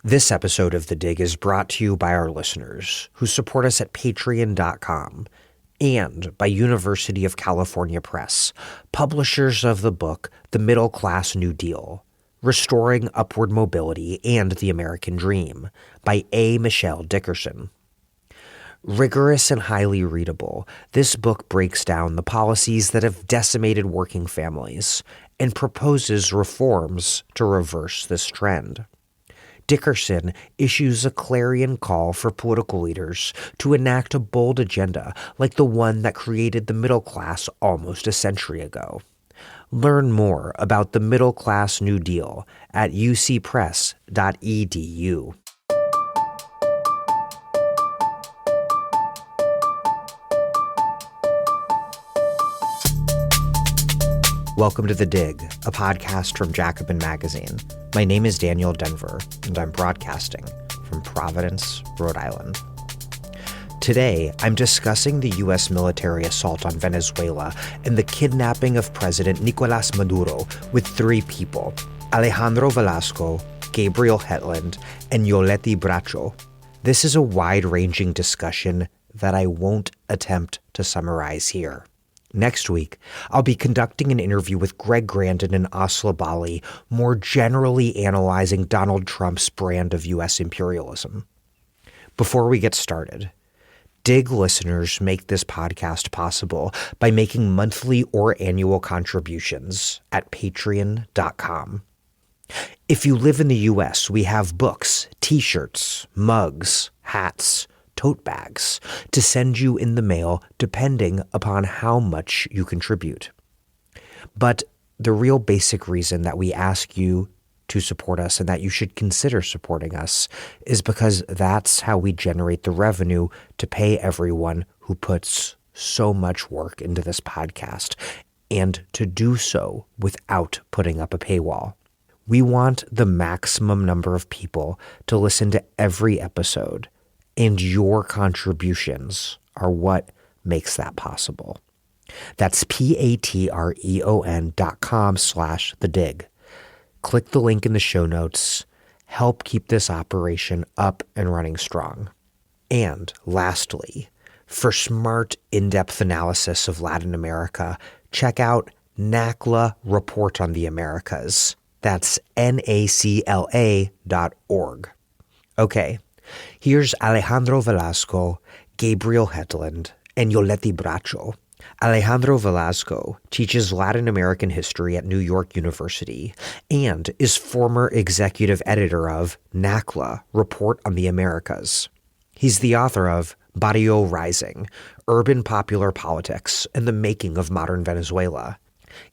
This episode of The Dig is brought to you by our listeners who support us at patreon.com and by University of California Press, publishers of the book The Middle Class New Deal, Restoring Upward Mobility and the American Dream by A. Michelle Dickerson. Rigorous and highly readable, this book breaks down the policies that have decimated working families and proposes reforms to reverse this trend. Dickerson issues a clarion call for political leaders to enact a bold agenda like the one that created the middle class almost a century ago. Learn more about the Middle Class New Deal at ucpress.edu. Welcome to The Dig, a podcast from Jacobin Magazine. My name is Daniel Denver, and I'm broadcasting from Providence, Rhode Island. Today, I'm discussing the U.S. military assault on Venezuela and the kidnapping of President Nicolás Maduro with three people, Alejandro Velasco, Gabriel Hetland, and Yoletty Bracho. This is a wide-ranging discussion that I won't attempt to summarize here. Next week, I'll be conducting an interview with Greg Grandin and Asla Bali, more generally analyzing Donald Trump's brand of U.S. imperialism. Before we get started, Dig listeners make this podcast possible by making monthly or annual contributions at patreon.com. If you live in the U.S., we have books, t-shirts, mugs, hats, tote bags to send you in the mail depending upon how much you contribute. But the real basic reason that we ask you to support us and that you should consider supporting us is because that's how we generate the revenue to pay everyone who puts so much work into this podcast and to do so without putting up a paywall. We want the maximum number of people to listen to every episode, and your contributions are what makes that possible. That's patreon.com/thedig. Click the link in the show notes. Help keep this operation up and running strong. And lastly, for smart, in-depth analysis of Latin America, check out NACLA Report on the Americas. That's NACLA.org. Okay. Here's Alejandro Velasco, Gabriel Hetland, and Yoletty Bracho. Alejandro Velasco teaches Latin American history at New York University and is former executive editor of NACLA, Report on the Americas. He's the author of Barrio Rising, Urban Popular Politics and the Making of Modern Venezuela.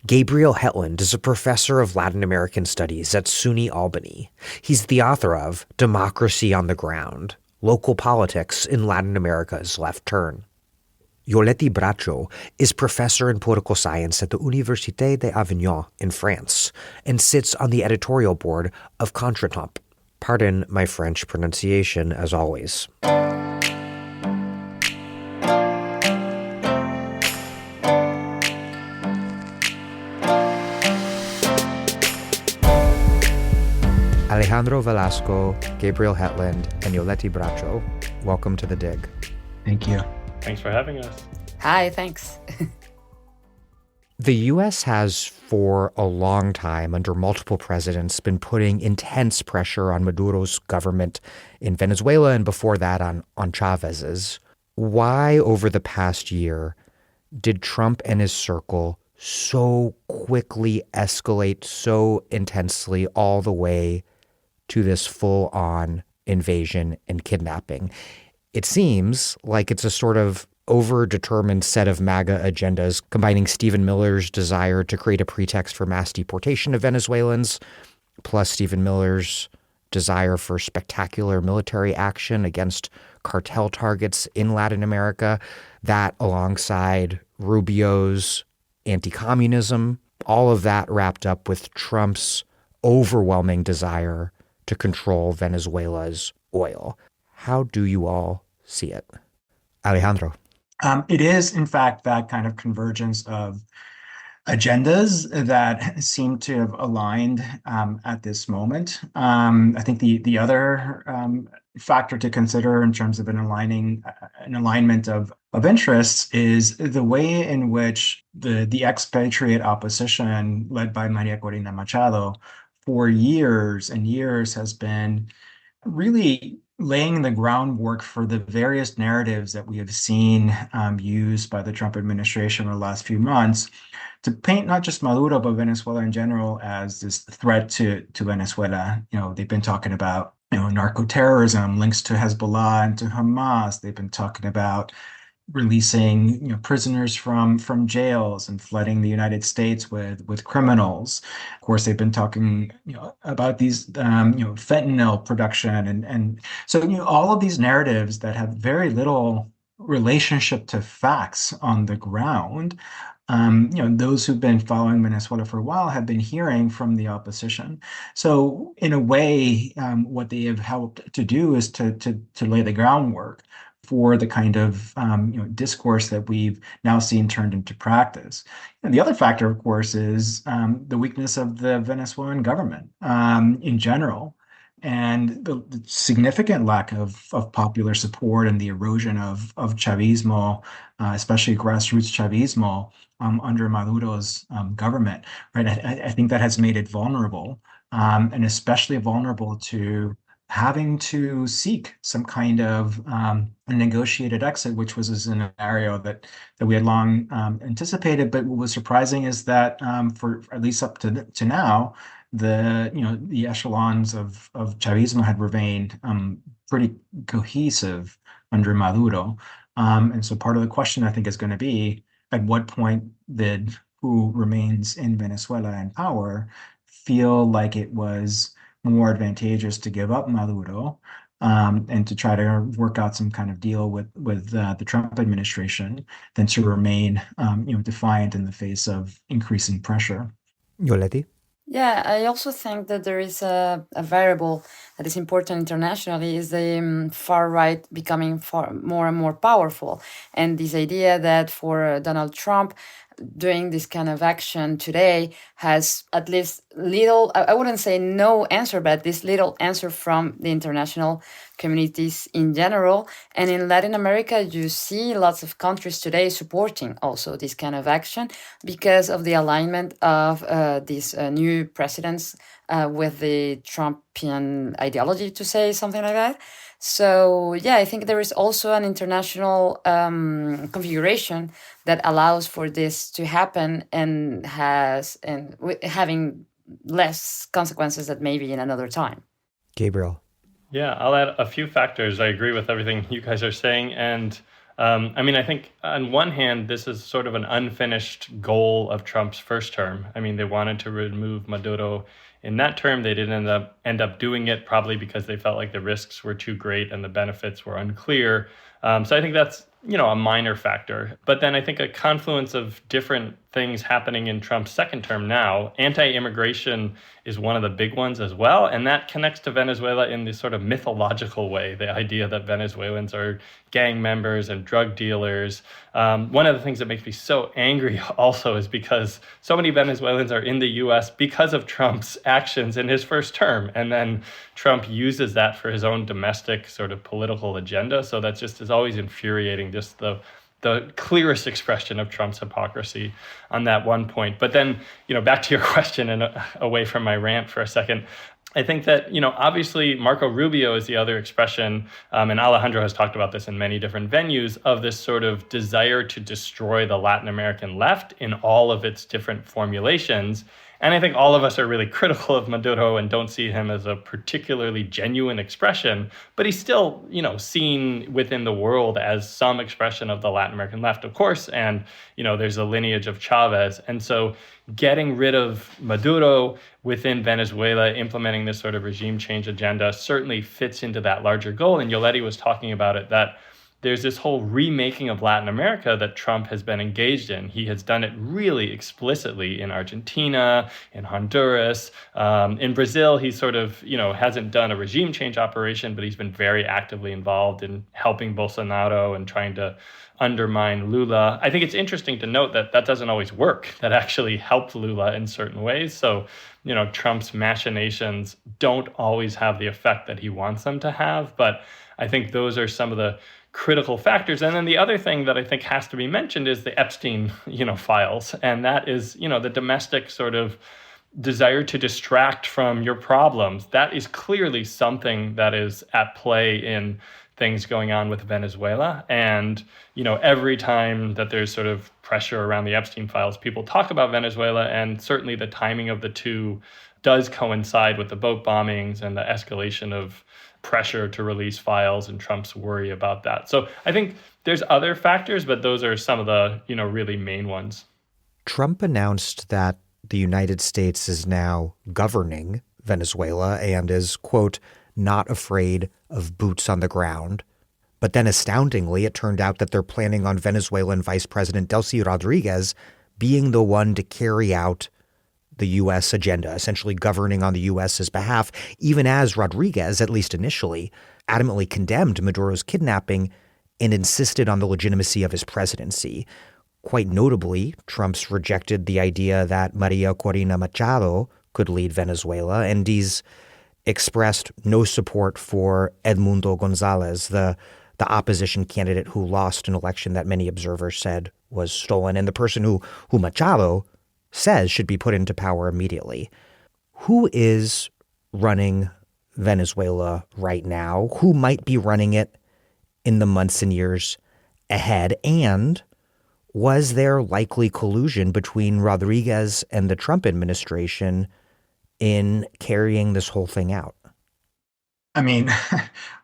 Gabriel Hetland is a professor of Latin American studies at SUNY Albany. He's the author of Democracy on the Ground, Local Politics in Latin America's Left Turn. Yoletty Bracho is professor in political science at the Université d'Avignon in France and sits on the editorial board of Contretemps. Pardon my French pronunciation, as always. Alejandro Velasco, Gabriel Hetland, and Yoletty Bracho, welcome to The Dig. Thank you. Thanks for having us. Hi, thanks. The U.S. has, for a long time, under multiple presidents, been putting intense pressure on Maduro's government in Venezuela and before that on Chávez's. Why, over the past year, did Trump and his circle so quickly escalate so intensely all the way to this full-on invasion and kidnapping? It seems like it's a sort of overdetermined set of MAGA agendas combining Stephen Miller's desire to create a pretext for mass deportation of Venezuelans, plus Stephen Miller's desire for spectacular military action against cartel targets in Latin America, that alongside Rubio's anti-communism, all of that wrapped up with Trump's overwhelming desire to control Venezuela's oil. How do you all see it? Alejandro. It is, in fact, that kind of convergence of agendas that seem to have aligned at this moment. I think the other factor to consider in terms of an alignment of interests is the way in which the expatriate opposition led by Maria Corina Machado for years and years has been really laying the groundwork for the various narratives that we have seen used by the Trump administration over the last few months to paint not just Maduro, but Venezuela in general as this threat to Venezuela. They've been talking about, narco-terrorism, links to Hezbollah and to Hamas. They've been talking about releasing prisoners from jails and flooding the United States with criminals. Of course, they've been talking about these fentanyl production and so all of these narratives that have very little relationship to facts on the ground. Those who've been following Venezuela for a while have been hearing from the opposition. So in a way, what they have helped to do is to lay the groundwork for the kind of discourse that we've now seen turned into practice. And the other factor, of course, is the weakness of the Venezuelan government in general, and the significant lack of popular support and the erosion of Chavismo, especially grassroots Chavismo, under Maduro's government. Right, I think that has made it vulnerable, and especially vulnerable to having to seek some kind of a negotiated exit, which was a scenario that we had long anticipated. But what was surprising is that for at least up to now, the echelons of Chavismo had remained pretty cohesive under Maduro. And so part of the question, I think, is going to be at what point did who remains in Venezuela in power feel like it was more advantageous to give up Maduro and to try to work out some kind of deal with the Trump administration than to remain defiant in the face of increasing pressure. Yoletty? Yeah, I also think that there is a variable that is important internationally is the far right becoming far more and more powerful. And this idea that for Donald Trump, doing this kind of action today has at least little, I wouldn't say no answer, but this little answer from the international communities in general. And in Latin America, you see lots of countries today supporting also this kind of action because of the alignment of these new presidents with the Trumpian ideology, to say something like that. So yeah, I think there is also an international configuration that allows for this to happen and having less consequences than maybe in another time. Gabriel? Yeah, I'll add a few factors. I agree with everything you guys are saying. And I think on one hand, this is sort of an unfinished goal of Trump's first term. They wanted to remove Maduro in that term. They didn't end up doing it, probably because they felt like the risks were too great and the benefits were unclear. So I think that's, a minor factor. But then I think a confluence of different things happening in Trump's second term now. Anti-immigration is one of the big ones as well. And that connects to Venezuela in this sort of mythological way, the idea that Venezuelans are gang members and drug dealers. One of the things that makes me so angry also is because so many Venezuelans are in the US because of Trump's actions in his first term. And then Trump uses that for his own domestic sort of political agenda. So that just is always infuriating, just the clearest expression of Trump's hypocrisy on that one point. But then, back to your question and away from my rant for a second, I think that, obviously Marco Rubio is the other expression, and Alejandro has talked about this in many different venues, of this sort of desire to destroy the Latin American left in all of its different formulations. And I think all of us are really critical of Maduro and don't see him as a particularly genuine expression, but he's still, seen within the world as some expression of the Latin American left, of course. And, there's a lineage of Chávez. And so getting rid of Maduro within Venezuela, implementing this sort of regime change agenda certainly fits into that larger goal. And Yoletty was talking about it, that there's this whole remaking of Latin America that Trump has been engaged in. He has done it really explicitly in Argentina, in Honduras, in Brazil. He sort of, hasn't done a regime change operation, but he's been very actively involved in helping Bolsonaro and trying to undermine Lula. I think it's interesting to note that that doesn't always work. That actually helped Lula in certain ways. So, Trump's machinations don't always have the effect that he wants them to have. But I think those are some of the critical factors. And then the other thing that I think has to be mentioned is the Epstein, files. And that is, the domestic sort of desire to distract from your problems. That is clearly something that is at play in things going on with Venezuela. And, every time that there's sort of pressure around the Epstein files, people talk about Venezuela, and certainly the timing of the two does coincide with the boat bombings and the escalation of pressure to release files and Trump's worry about that. So I think there's other factors, but those are some of the, really main ones. Trump announced that the United States is now governing Venezuela and is, quote, not afraid of boots on the ground. But then astoundingly, it turned out that they're planning on Venezuelan Vice President Delcy Rodriguez being the one to carry out the U.S. agenda, essentially governing on the U.S.'s behalf, even as Rodriguez, at least initially, adamantly condemned Maduro's kidnapping and insisted on the legitimacy of his presidency. Quite notably, Trump's rejected the idea that Maria Corina Machado could lead Venezuela, and he's expressed no support for Edmundo Gonzalez, the opposition candidate who lost an election that many observers said was stolen, and the person who Machado says should be put into power immediately. Who is running Venezuela right now? Who might be running it in the months and years ahead? And was there likely collusion between Rodriguez and the Trump administration in carrying this whole thing out? I mean,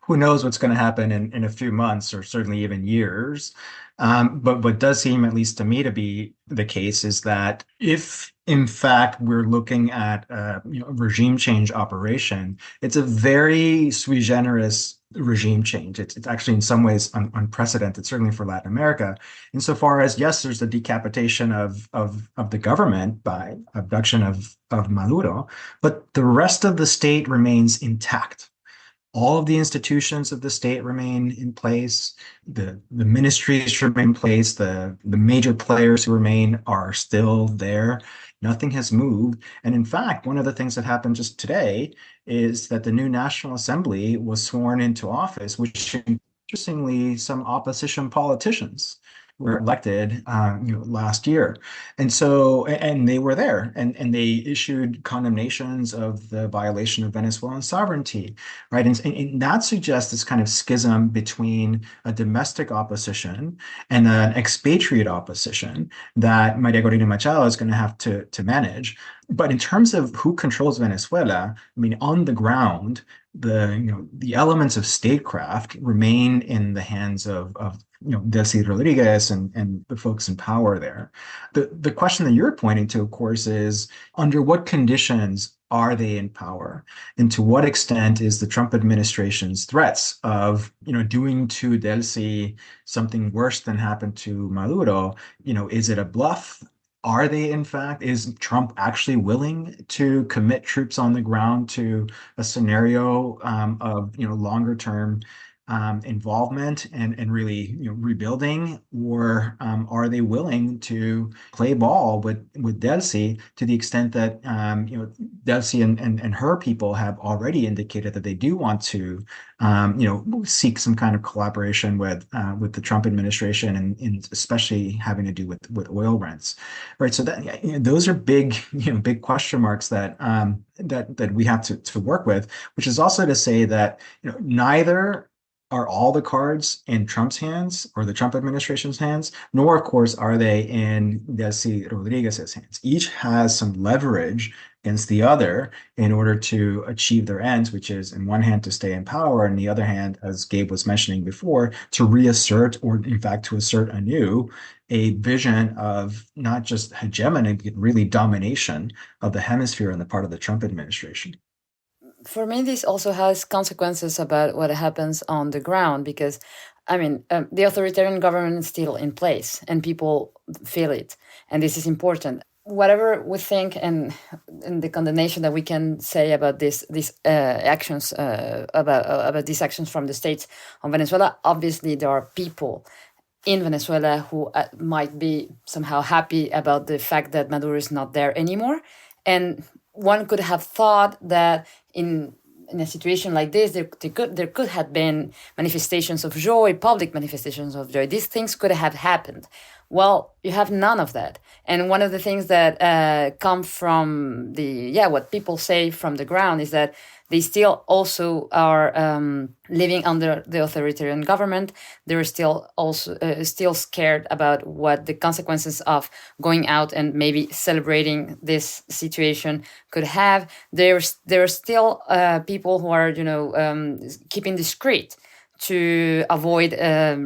who knows what's going to happen in a few months or certainly even years. But what does seem, at least to me, to be the case is that if, in fact, we're looking at a regime change operation, it's a very sui generis regime change. It's actually in some ways unprecedented, certainly for Latin America, insofar as, yes, there's the decapitation of the government by abduction of Maduro, but the rest of the state remains intact. All of the institutions of the state remain in place. The ministries remain in place. The major players who remain are still there. Nothing has moved. And in fact, one of the things that happened just today is that the new National Assembly was sworn into office, which interestingly, some opposition politicians were elected last year. And so, and they were there and they issued condemnations of the violation of Venezuelan sovereignty, right? And that suggests this kind of schism between a domestic opposition and an expatriate opposition that Maria Corina Machado is going to have to manage. But in terms of who controls Venezuela, I mean, on the ground, the elements of statecraft remain in the hands of Delcy Rodriguez and the folks in power there. The question that you're pointing to, of course, is under what conditions are they in power? And to what extent is the Trump administration's threats of, doing to Delcy something worse than happened to Maduro, is it a bluff? Are they, in fact, is Trump actually willing to commit troops on the ground to a scenario of, longer term involvement and really rebuilding, or are they willing to play ball with Delcy to the extent that Delcy and her people have already indicated that they do want to seek some kind of collaboration with the Trump administration and especially having to do with oil rents, right? So that those are big question marks that we have to work with, which is also to say that neither are all the cards in Trump's hands or the Trump administration's hands, nor, of course, are they in Delcy Rodriguez's hands. Each has some leverage against the other in order to achieve their ends, which is, in one hand, to stay in power, and the other hand, as Gabe was mentioning before, to reassert, or in fact, to assert anew, a vision of not just hegemony, but really domination of the hemisphere on the part of the Trump administration. For me, this also has consequences about what happens on the ground, because the authoritarian government is still in place and people feel it. And this is important. Whatever we think and the condemnation that we can say about these actions, about these actions from the states on Venezuela, obviously there are people in Venezuela who might be somehow happy about the fact that Maduro is not there anymore. And one could have thought that in a situation like this, there could have been manifestations of joy, public manifestations of joy. These things could have happened. Well, you have none of that. And one of the things that come from what people say from the ground is that they still also are living under the authoritarian government. They're still scared about what the consequences of going out and maybe celebrating this situation could have. There are still people who are, keeping discreet to avoid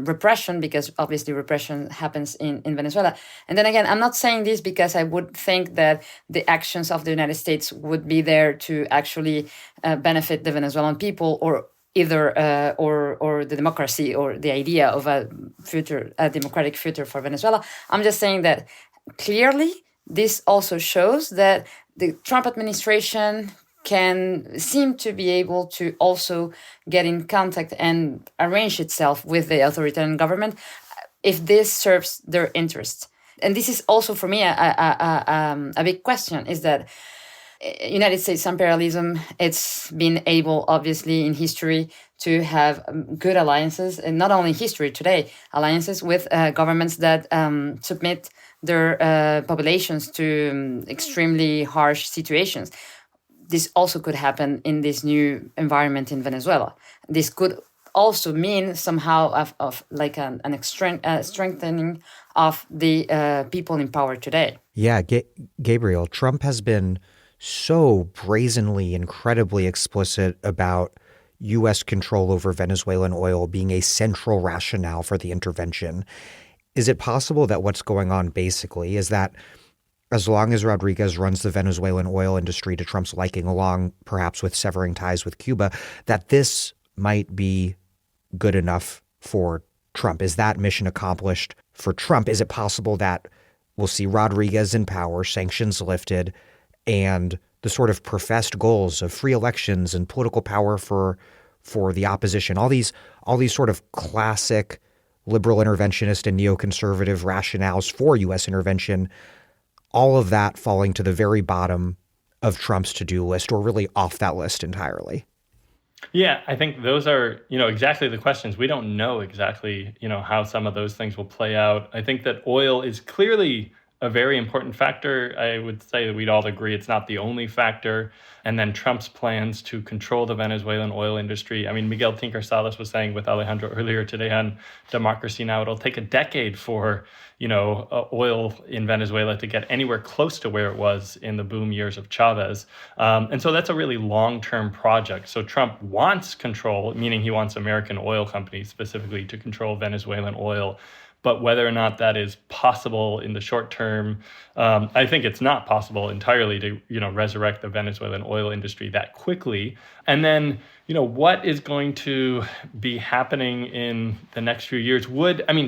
repression, because obviously repression happens in Venezuela. And then again, I'm not saying this because I would think that the actions of the United States would be there to actually benefit the Venezuelan people, or either or the democracy, or the idea of a democratic future for Venezuela. I'm just saying that clearly this also shows that the Trump administration can seem to be able to also get in contact and arrange itself with the authoritarian government if this serves their interests. And this is also, for me, a big question, is that United States imperialism, it's been able, obviously, in history to have good alliances, and not only in history, today, alliances with governments that submit their populations to extremely harsh situations. This also could happen in this new environment in Venezuela. This could also mean somehow of like an strengthening of the people in power today. Yeah, Gabriel, Trump has been so brazenly, incredibly explicit about U.S. control over Venezuelan oil being a central rationale for the intervention. Is it possible that what's going on basically is that as long as Rodriguez runs the Venezuelan oil industry to Trump's liking, along perhaps with severing ties with Cuba, that this might be good enough for Trump? Is that mission accomplished for Trump? Is it possible that we'll see Rodriguez in power, sanctions lifted, and the sort of professed goals of free elections and political power for the opposition, all these sort of classic liberal interventionist and neoconservative rationales for U.S. intervention, all of that falling to the very bottom of Trump's to-do list, or really off that list entirely? Yeah, I think those are, exactly the questions. We don't know exactly, how some of those things will play out. I think that oil is clearly a very important factor. I would say that we'd all agree it's not the only factor. And then Trump's plans to control the Venezuelan oil industry. I mean, Miguel Tinker-Salas was saying with Alejandro earlier today on Democracy Now! It'll take a decade for, oil in Venezuela to get anywhere close to where it was in the boom years of Chávez. And so that's a really long-term project. So Trump wants control, meaning he wants American oil companies specifically to control Venezuelan oil. But whether or not that is possible in the short term, I think it's not possible entirely to, resurrect the Venezuelan oil industry that quickly. And then, what is going to be happening in the next few years?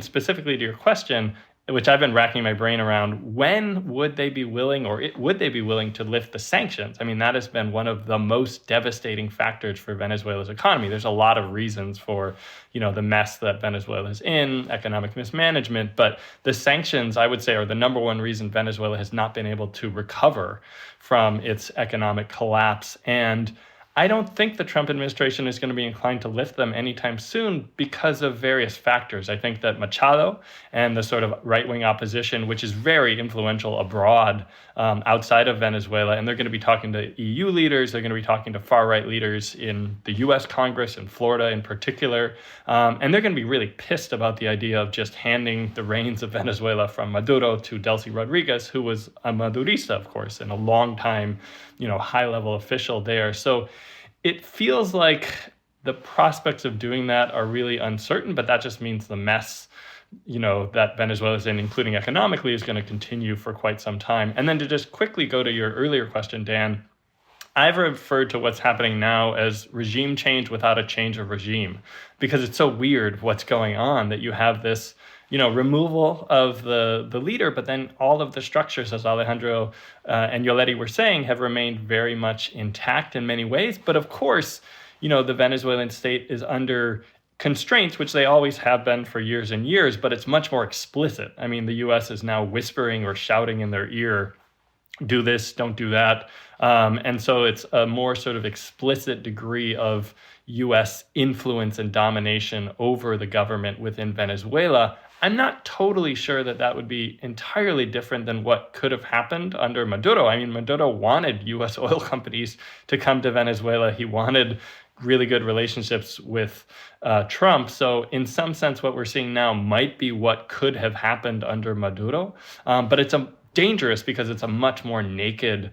Specifically to your question, which I've been racking my brain around, when would they be willing, would they be willing to lift the sanctions? I mean, that has been one of the most devastating factors for Venezuela's economy. There's a lot of reasons for, the mess that Venezuela is in, economic mismanagement, but the sanctions, I would say, are the number one reason Venezuela has not been able to recover from its economic collapse. And I don't think the Trump administration is going to be inclined to lift them anytime soon because of various factors. I think that Machado and the sort of right-wing opposition, which is very influential abroad, outside of Venezuela, and they're going to be talking to EU leaders, they're going to be talking to far-right leaders in the U.S. Congress, in Florida in particular, and they're going to be really pissed about the idea of just handing the reins of Venezuela from Maduro to Delcy Rodriguez, who was a Madurista, of course, and a long-time, high-level official there. So it feels like the prospects of doing that are really uncertain, but that just means the mess, that Venezuela's in, including economically, is going to continue for quite some time. And then to just quickly go to your earlier question, Dan, I've referred to what's happening now as regime change without a change of regime, because it's so weird what's going on that you have this, removal of the leader, but then all of the structures, as Alejandro and Yoletty were saying, have remained very much intact in many ways. But of course, the Venezuelan state is under constraints, which they always have been for years and years, but it's much more explicit. I mean, the US is now whispering or shouting in their ear, do this, don't do that. And so it's a more sort of explicit degree of US influence and domination over the government within Venezuela. I'm not totally sure that that would be entirely different than what could have happened under Maduro. I mean, Maduro wanted US oil companies to come to Venezuela. He wanted really good relationships with Trump. So in some sense, what we're seeing now might be what could have happened under Maduro. But it's dangerous because it's a much more naked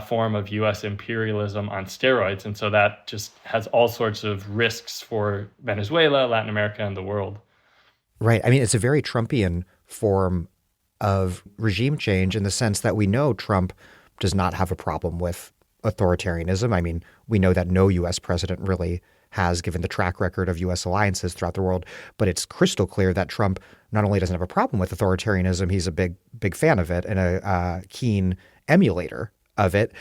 form of US imperialism on steroids. And so that just has all sorts of risks for Venezuela, Latin America, and the world. Right. I mean, it's a very Trumpian form of regime change in the sense that we know Trump does not have a problem with authoritarianism. I mean, we know that no U.S. president really has, given the track record of U.S. alliances throughout the world. But it's crystal clear that Trump not only doesn't have a problem with authoritarianism, he's a big fan of it and a keen emulator of it.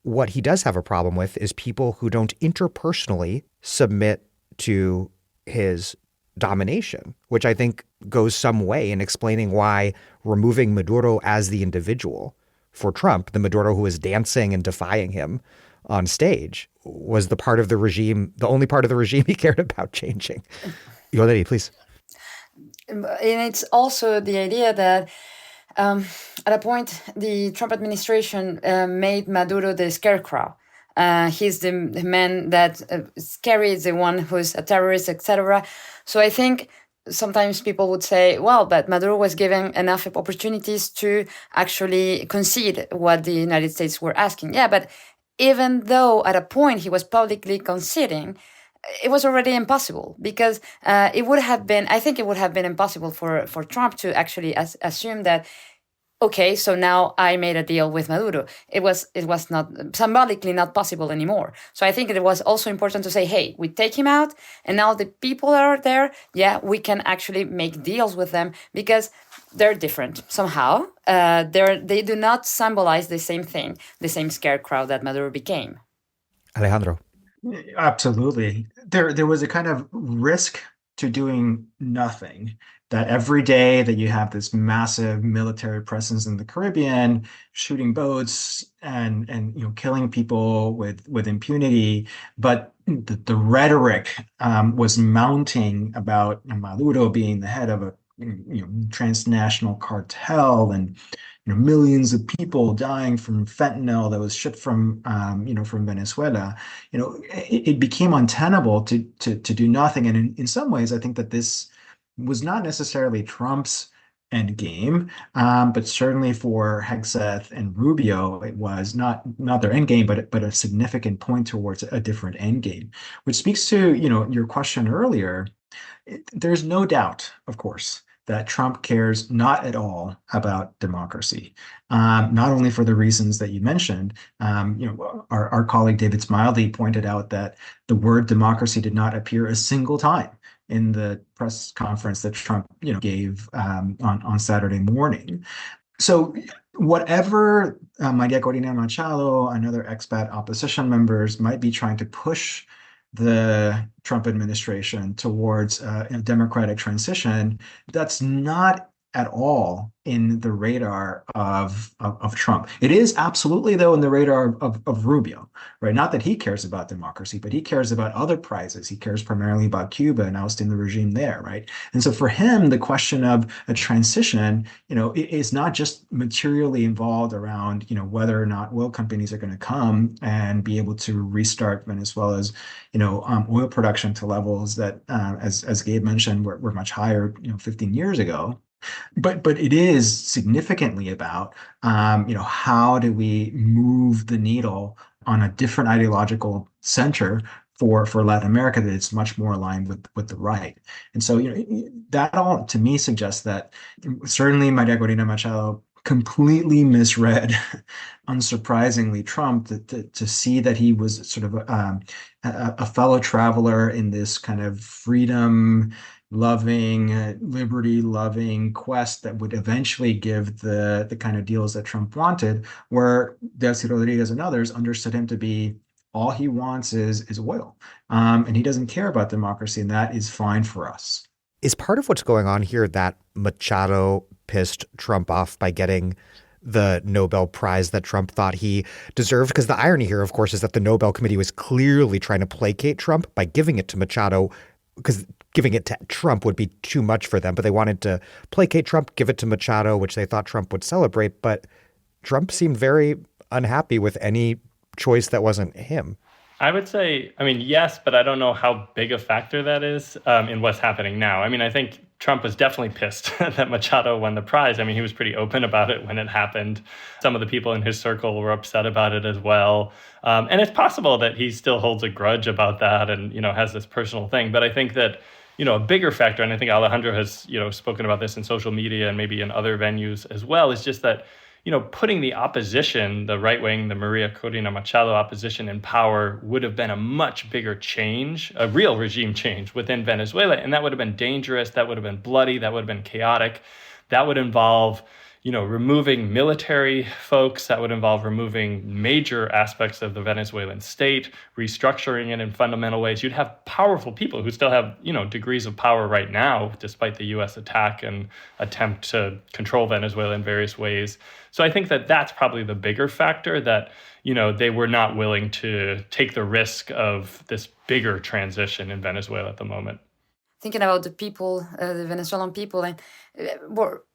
What he does have a problem with is people who don't interpersonally submit to his domination, which I think goes some way in explaining why removing Maduro as the individual for Trump, the Maduro who was dancing and defying him on stage, was the part of the regime, the only part of the regime he cared about changing. Yoletty, please. And it's also the idea that at a point, the Trump administration made Maduro the scarecrow. He's the man that is scary, the one who's a terrorist, etc. So I think sometimes people would say, well, but Maduro was given enough opportunities to actually concede what the United States were asking. Yeah, but even though at a point he was publicly conceding, it was already impossible because it would have been impossible for Trump to actually assume that, okay, so now I made a deal with Maduro. It was not symbolically not possible anymore. So I think it was also important to say, hey, we take him out, and now the people that are there, yeah, we can actually make deals with them because they're different somehow. They do not symbolize the same thing, the same scarecrow that Maduro became. Alejandro. Absolutely. There was a kind of risk to doing nothing. That every day that you have this massive military presence in the Caribbean, shooting boats and killing people with impunity, but the rhetoric was mounting about Maduro being the head of a transnational cartel and millions of people dying from fentanyl that was shipped from from Venezuela. It became untenable to do nothing, and in some ways, I think that this was not necessarily Trump's end game, but certainly for Hegseth and Rubio, it was not their end game, but a significant point towards a different end game, which speaks to your question earlier. There's no doubt, of course, that Trump cares not at all about democracy, not only for the reasons that you mentioned. Our colleague David Smiley pointed out that the word democracy did not appear a single time in the press conference that Trump gave on Saturday morning. So whatever Maria Corina Machado and other expat opposition members might be trying to push the Trump administration towards a democratic transition, that's not at all in the radar of Trump. It is absolutely, though, in the radar of Rubio, right? Not that he cares about democracy, but he cares about other prizes. He cares primarily about Cuba and ousting the regime there, right? And so for him, the question of a transition, is not just materially involved around, whether or not oil companies are going to come and be able to restart Venezuela's, oil production to levels that, as Gabe mentioned, were much higher, 15 years ago. But it is significantly about, how do we move the needle on a different ideological center for Latin America that is much more aligned with the right. And so, that all to me suggests that certainly Maria Corina Machado completely misread, unsurprisingly, Trump to see that he was sort of a fellow traveler in this kind of freedom loving, liberty loving quest that would eventually give the kind of deals that Trump wanted, where Delcy Rodriguez and others understood him to be all he wants is oil. And he doesn't care about democracy, and that is fine for us. Is part of what's going on here that Machado pissed Trump off by getting the Nobel Prize that Trump thought he deserved? Because the irony here, of course, is that the Nobel Committee was clearly trying to placate Trump by giving it to Machado, because giving it to Trump would be too much for them. But they wanted to placate Trump, give it to Machado, which they thought Trump would celebrate. But Trump seemed very unhappy with any choice that wasn't him. I would say, I mean, yes, but I don't know how big a factor that is in what's happening now. I mean, I think Trump was definitely pissed that Machado won the prize. I mean, he was pretty open about it when it happened. Some of the people in his circle were upset about it as well. And it's possible that he still holds a grudge about that and, has this personal thing. But I think that, a bigger factor, and I think Alejandro has, spoken about this in social media and maybe in other venues as well, is just that, putting the opposition, the right wing, the Maria Corina Machado opposition in power would have been a much bigger change, a real regime change within Venezuela. And that would have been dangerous. That would have been bloody. That would have been chaotic. That would involve, removing military folks. That would involve removing major aspects of the Venezuelan state, restructuring it in fundamental ways. You'd have powerful people who still have, degrees of power right now, despite the U.S. attack and attempt to control Venezuela in various ways. So I think that that's probably the bigger factor, that, they were not willing to take the risk of this bigger transition in Venezuela at the moment. Thinking about the people, the Venezuelan people, and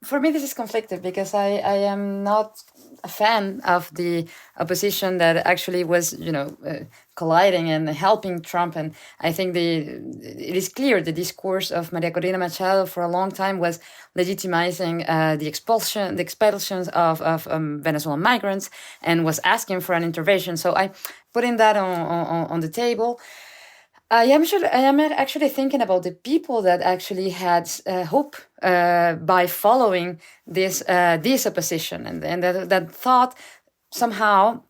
for me this is conflicted, because I am not a fan of the opposition that actually was, colliding and helping Trump. And I think it is clear the discourse of Maria Corina Machado for a long time was legitimizing the expulsions of Venezuelan migrants, and was asking for an intervention. So I putting that on the table. I am actually thinking about the people that actually had hope by following this opposition, and that thought somehow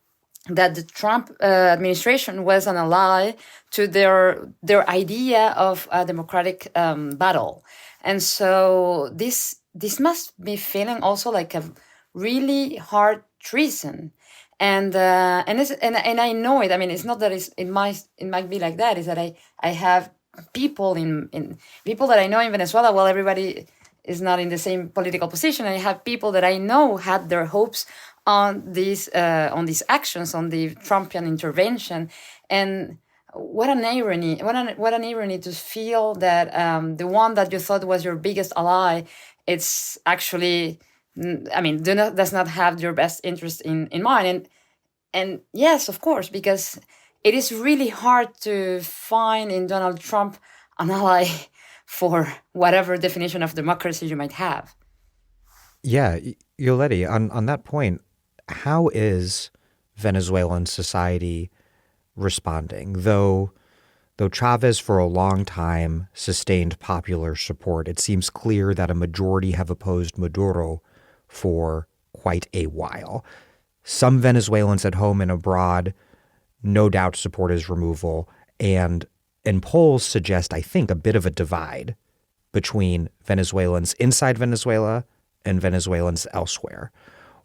that the Trump administration was an ally to their idea of a democratic battle. And so this must be feeling also like a really hard treason. And I know it. I mean, it's not that it might be like that. It's that I have people in people that I know in Venezuela. Well, everybody is not in the same political position. I have people that I know had their hopes on these actions, on the Trumpian intervention. And what an irony! What an irony to feel that the one that you thought was your biggest ally, it's actually, does not have your best interest in mind. And yes, of course, because it is really hard to find in Donald Trump an ally for whatever definition of democracy you might have. Yeah, Yoletty, on that point, how is Venezuelan society responding? Though Chávez for a long time sustained popular support, it seems clear that a majority have opposed Maduro for quite a while. Some Venezuelans at home and abroad no doubt support his removal, and polls suggest, I think, a bit of a divide between Venezuelans inside Venezuela and Venezuelans elsewhere.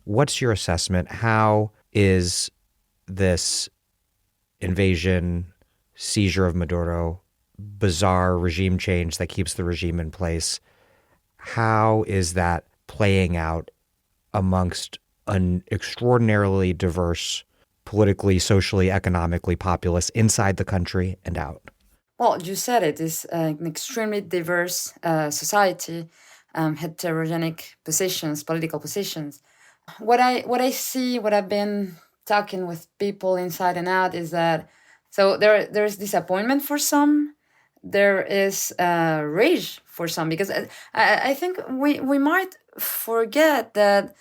What's your assessment? How is this invasion, seizure of Maduro, bizarre regime change that keeps the regime in place, how is that playing out amongst an extraordinarily diverse, politically, socially, economically populace inside the country and out? Well, you said it is an extremely diverse society, heterogenic positions, political positions. What I see, what I've been talking with people inside and out, is that so there's disappointment for some, there is rage for some, because I think we might forget that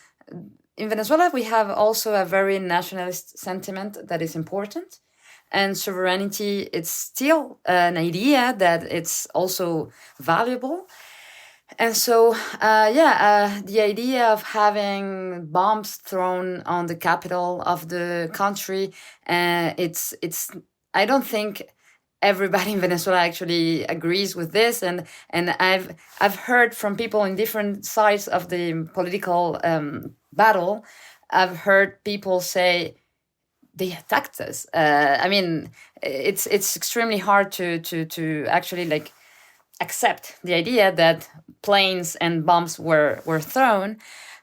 in Venezuela we have also a very nationalist sentiment that is important. And sovereignty, it's still an idea that it's also valuable. And so, the idea of having bombs thrown on the capital of the country, it's. I don't think everybody in Venezuela actually agrees with this, and I've heard from people in different sides of the political battle. I've heard people say they attacked us. I mean, it's extremely hard to actually like accept the idea that planes and bombs were thrown.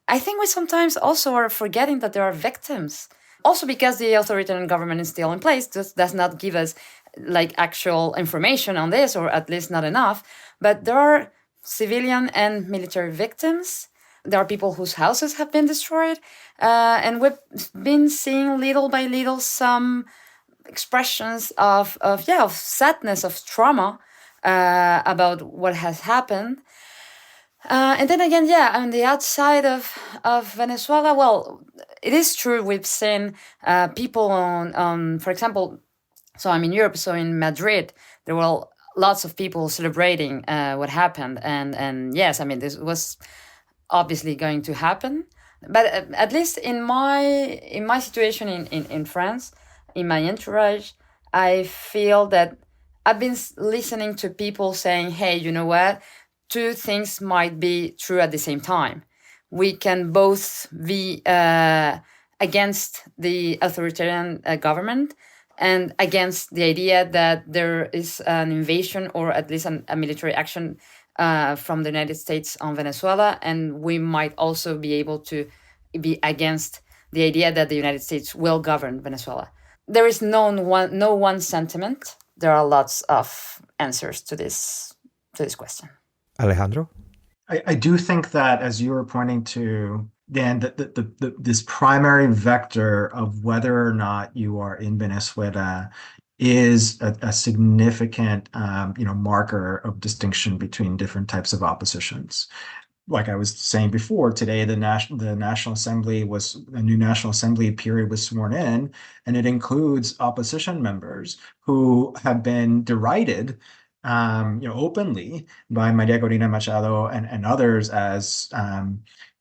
I think we sometimes also are forgetting that there are victims. Also, because the authoritarian government is still in place, does not give us like actual information on this, or at least not enough. But there are civilian and military victims. There are people whose houses have been destroyed. And we've been seeing little by little some expressions of sadness, of trauma about what has happened. And then again, on the outside of Venezuela, well, it is true we've seen people on, for example, so I'm in Europe, so in Madrid, there were lots of people celebrating what happened. And yes, I mean, this was obviously going to happen. But at least in my situation in France, in my entourage, I feel that I've been listening to people saying, hey, you know what? Two things might be true at the same time. We can both be against the authoritarian government and against the idea that there is an invasion or at least a military action from the United States on Venezuela. And we might also be able to be against the idea that the United States will govern Venezuela. There is no one sentiment. There are lots of answers to this question. Alejandro? I do think that, as you were pointing to, Dan, that this primary vector of whether or not you are in Venezuela is a significant marker of distinction between different types of oppositions. Like I was saying before, today the National Assembly a new National Assembly period was sworn in, and it includes opposition members who have been derided openly by Maria Corina Machado and others as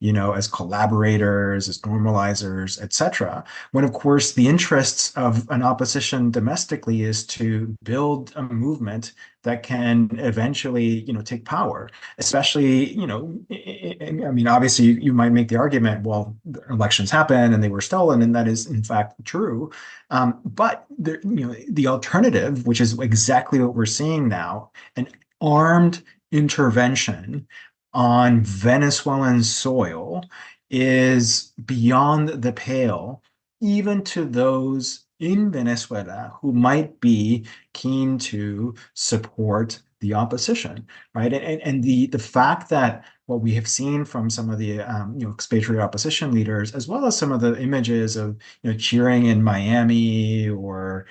as collaborators, as normalizers, etc. When of course the interests of an opposition domestically is to build a movement that can eventually take power. Especially, I mean, obviously you might make the argument, well, elections happen and they were stolen, and that is in fact true. But the alternative, which is exactly what we're seeing now, an armed intervention on Venezuelan soil, is beyond the pale, even to those in Venezuela who might be keen to support the opposition, right? And the fact that what we have seen from some of the expatriate opposition leaders, as well as some of the images of cheering in Miami or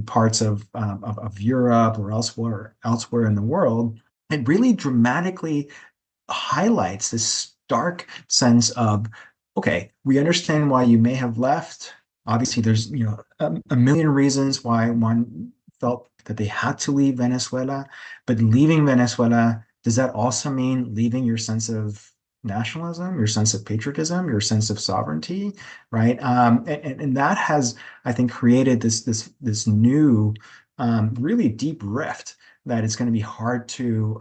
parts of Europe or elsewhere in the world, it really dramatically highlights this stark sense of, okay, we understand why you may have left. Obviously, there's a million reasons why one felt that they had to leave Venezuela, but leaving Venezuela, does that also mean leaving your sense of nationalism, your sense of patriotism, your sense of sovereignty, right? And that has, I think, created this new, really deep rift that it's going to be hard to.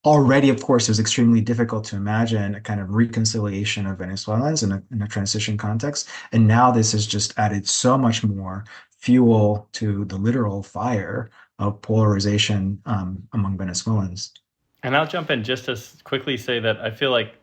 Already, of course, it was extremely difficult to imagine a kind of reconciliation of Venezuelans in a transition context. And now this has just added so much more fuel to the literal fire of polarization among Venezuelans. And I'll jump in just to quickly say that I feel like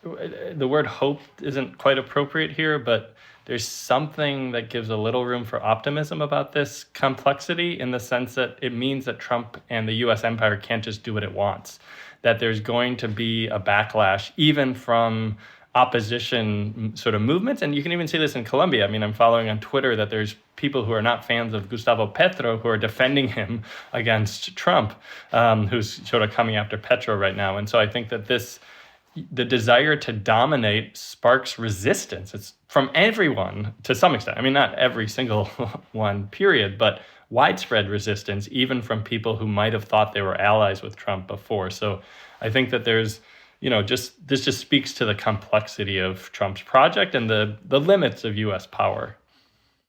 the word hope isn't quite appropriate here, but there's something that gives a little room for optimism about this complexity, in the sense that it means that Trump and the US empire can't just do what it wants, that there's going to be a backlash even from opposition sort of movements. And you can even see this in Colombia. I mean, I'm following on Twitter that there's people who are not fans of Gustavo Petro who are defending him against Trump, who's sort of coming after Petro right now. And so I think that the desire to dominate sparks resistance. It's from everyone to some extent. I mean, not every single one, period, but widespread resistance, even from people who might have thought they were allies with Trump before. So I think that there's, this just speaks to the complexity of Trump's project and the limits of U.S. power.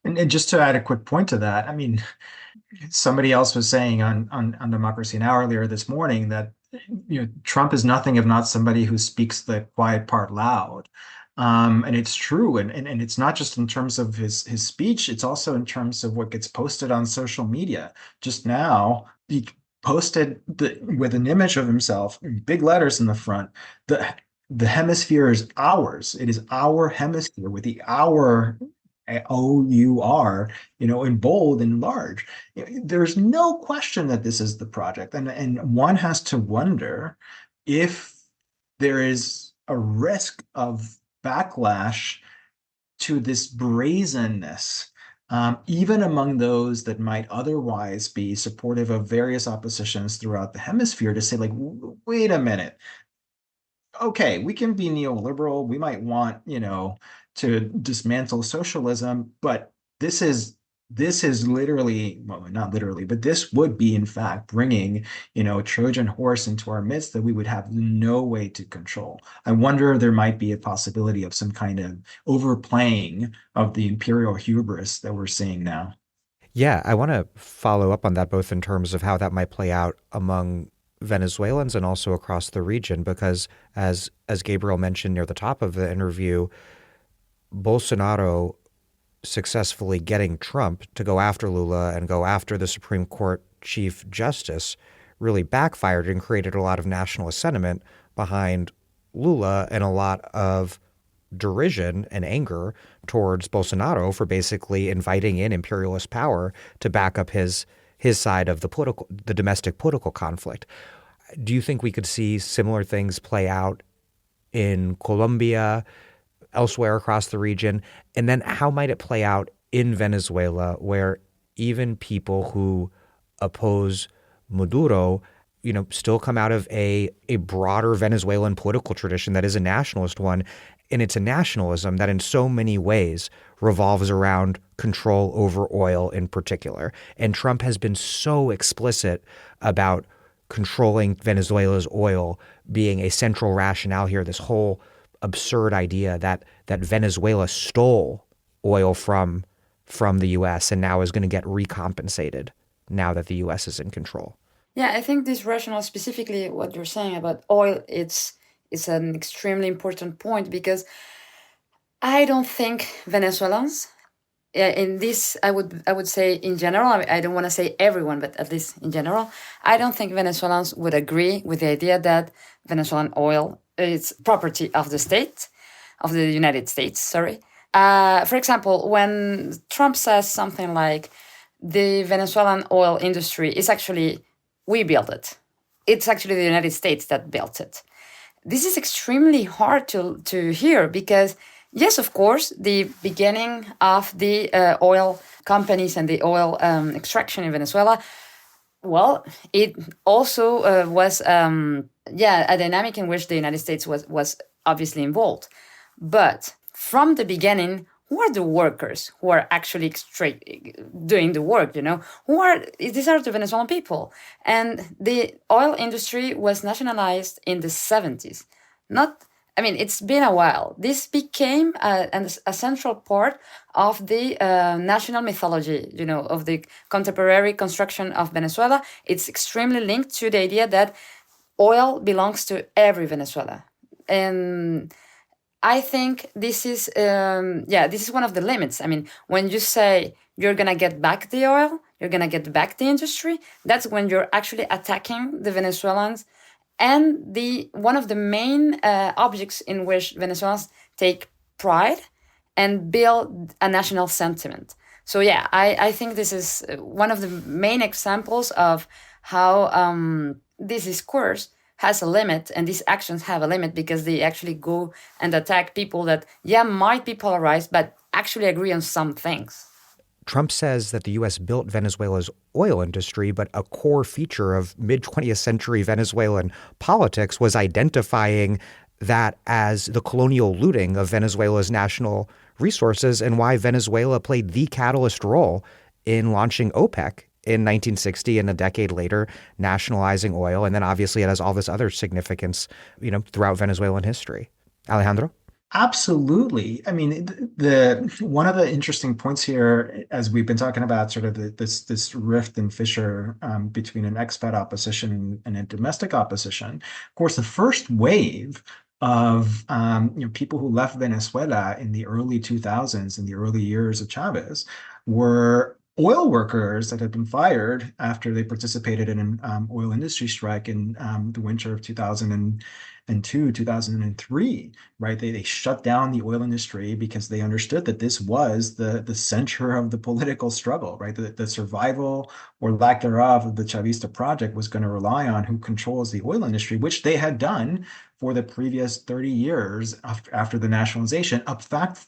And just to add a quick point to that, I mean, somebody else was saying on Democracy Now! Earlier this morning that Trump is nothing if not somebody who speaks the quiet part loud. And it's true. And it's not just in terms of his speech, it's also in terms of what gets posted on social media. Just now, he posted with an image of himself, big letters in the front, the hemisphere is ours. It is our hemisphere with the our OUR, in bold and large. There's no question that this is the project. And one has to wonder if there is a risk of backlash to this brazenness, even among those that might otherwise be supportive of various oppositions throughout the hemisphere, to say, like, wait a minute. Okay, we can be neoliberal. We might want, to dismantle socialism, but this is literally, well, not literally, but this would be, in fact, bringing, a Trojan horse into our midst that we would have no way to control. I wonder if there might be a possibility of some kind of overplaying of the imperial hubris that we're seeing now. Yeah, I want to follow up on that, both in terms of how that might play out among Venezuelans and also across the region, because as Gabriel mentioned near the top of the interview, Bolsonaro successfully getting Trump to go after Lula and go after the Supreme Court Chief Justice really backfired and created a lot of nationalist sentiment behind Lula and a lot of derision and anger towards Bolsonaro for basically inviting in imperialist power to back up his side of the domestic political conflict. Do you think we could see similar things play out in Colombia, elsewhere across the region? And then how might it play out in Venezuela, where even people who oppose Maduro, still come out of a broader Venezuelan political tradition that is a nationalist one, and it's a nationalism that in so many ways revolves around control over oil in particular. And Trump has been so explicit about controlling Venezuela's oil being a central rationale here, this whole absurd idea that Venezuela stole oil from the U.S. and now is going to get recompensated now that the U.S. is in control. Yeah, I think this rationale, specifically what you're saying about oil, it's an extremely important point, because I don't think Venezuelans, in this, I would say in general, I don't want to say everyone, but at least in general, I don't think Venezuelans would agree with the idea that Venezuelan oil is property of the state, of the United States, sorry. For example, when Trump says something like, the Venezuelan oil industry is actually, we built it. It's actually the United States that built it. This is extremely hard to hear, because yes, of course, the beginning of the oil companies and the oil extraction in Venezuela, well, it also was a dynamic in which the United States was obviously involved. But from the beginning, who are the workers who are actually doing the work, these are the Venezuelan people. And the oil industry was nationalized in the 70s. It's been a while. This became a central part of the national mythology, of the contemporary construction of Venezuela. It's extremely linked to the idea that oil belongs to every Venezuela. And I think this is one of the limits. When you say you're going to get back the oil, you're going to get back the industry, that's when you're actually attacking the Venezuelans and one of the main objects in which Venezuelans take pride and build a national sentiment. So yeah, I think this is one of the main examples of how this discourse has a limit, and these actions have a limit, because they actually go and attack people that, might be polarized, but actually agree on some things. Trump says that the U.S. built Venezuela's oil industry, but a core feature of mid-20th century Venezuelan politics was identifying that as the colonial looting of Venezuela's national resources, and why Venezuela played the catalyst role in launching OPEC in 1960 and a decade later, nationalizing oil. And then obviously it has all this other significance, throughout Venezuelan history. Alejandro? Absolutely. I mean, the one of the interesting points here, as we've been talking about, sort of this rift and fissure between an expat opposition and a domestic opposition. Of course, the first wave of people who left Venezuela in the early 2000s, in the early years of Chavez, were oil workers that had been fired after they participated in an oil industry strike in the winter of 2002, 2003, right? They shut down the oil industry because they understood that this was the center of the political struggle, right? The survival or lack thereof of the Chavista project was going to rely on who controls the oil industry, which they had done for the previous 30 years after the nationalization, a fact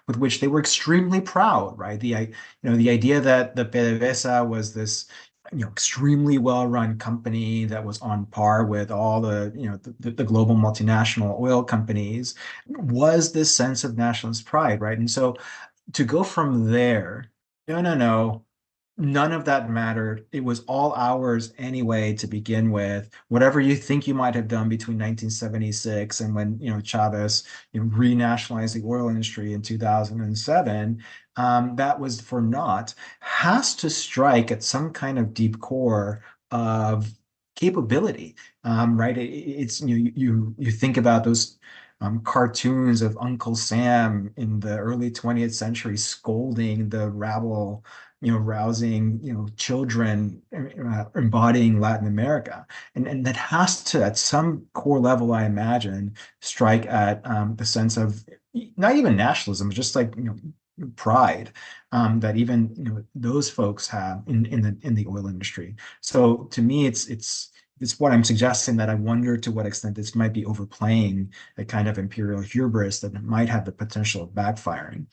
with which they were extremely proud, right? The idea that the PDVSA was this extremely well-run company that was on par with all the global multinational oil companies was this sense of nationalist pride, right? And so to go from there, no, none of that mattered. It was all ours anyway to begin with. Whatever you think you might have done between 1976 and when Chavez renationalized the oil industry in 2007, that was for naught, has to strike at some kind of deep core of capability, right? It's you think about those cartoons of Uncle Sam in the early 20th century scolding the rabble, rousing, children, embodying Latin America. And that has to, at some core level, I imagine, strike at the sense of not even nationalism, just like, pride that even, those folks have in the oil industry. So to me, it's what I'm suggesting, that I wonder to what extent this might be overplaying a kind of imperial hubris that might have the potential of backfiring.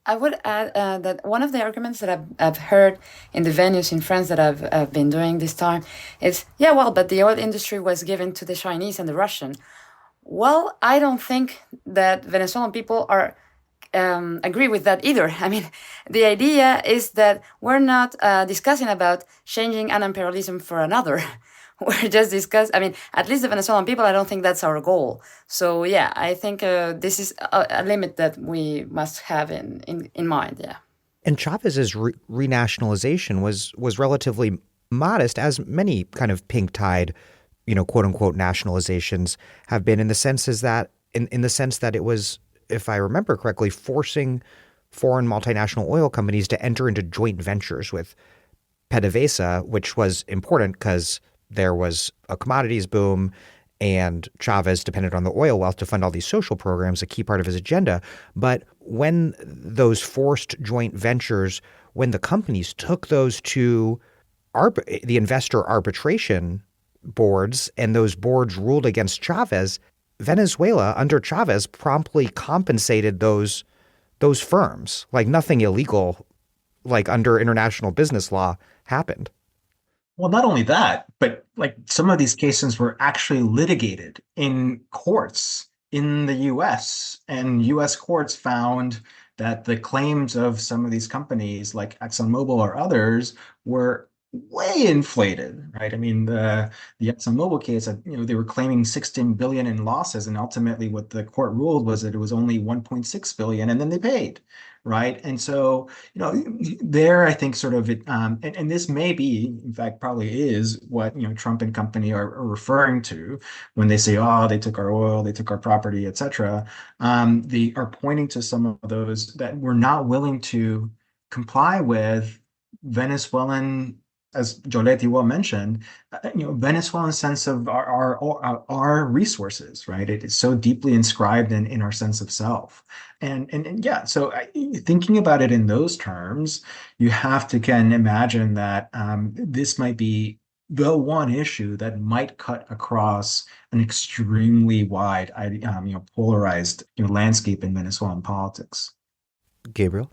I would add that one of the arguments that I've heard in the venues in France that I've been doing this time is, yeah, well, but the oil industry was given to the Chinese and the Russian. Well, I don't think that Venezuelan people are agree with that either. I mean, the idea is that we're not discussing about changing an imperialism for another. We're just discussing, I mean, at least the Venezuelan people, I don't think that's our goal. So yeah, I think this is a limit that we must have in mind, yeah. And Chavez's renationalization was relatively modest, as many kind of pink tide, quote unquote nationalizations have been, in the sense that it was, if I remember correctly, forcing foreign multinational oil companies to enter into joint ventures with PDVSA, which was important because there was a commodities boom and Chavez depended on the oil wealth to fund all these social programs, a key part of his agenda. But when those forced joint ventures, when the companies took those to the investor arbitration boards and those boards ruled against Chavez, Venezuela under Chavez promptly compensated those firms. Like nothing illegal, like under international business law, happened. Well, not only that, but like some of these cases were actually litigated in courts in the US, and US courts found that the claims of some of these companies like ExxonMobil or others were way inflated, right? I mean, the ExxonMobil case, they were claiming 16 billion in losses, and ultimately what the court ruled was that it was only 1.6 billion, and then they paid, right? And so, there I think sort of it, and this may be, in fact, probably is what Trump and company are referring to when they say, oh, they took our oil, they took our property, etc. They are pointing to some of those that were not willing to comply with Venezuelan, as Yoletty well mentioned, Venezuelan sense of our resources, right? It is so deeply inscribed in our sense of self, and yeah. So thinking about it in those terms, you have to imagine that this might be the one issue that might cut across an extremely wide, polarized landscape in Venezuelan politics. Gabriel?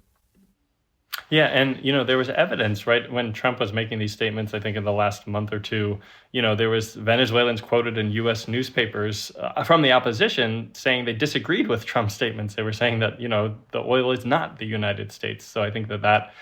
Yeah, and there was evidence, right, when Trump was making these statements, I think in the last month or two, there was Venezuelans quoted in US newspapers from the opposition saying they disagreed with Trump's statements. They were saying that, the oil is not the United States. So I think that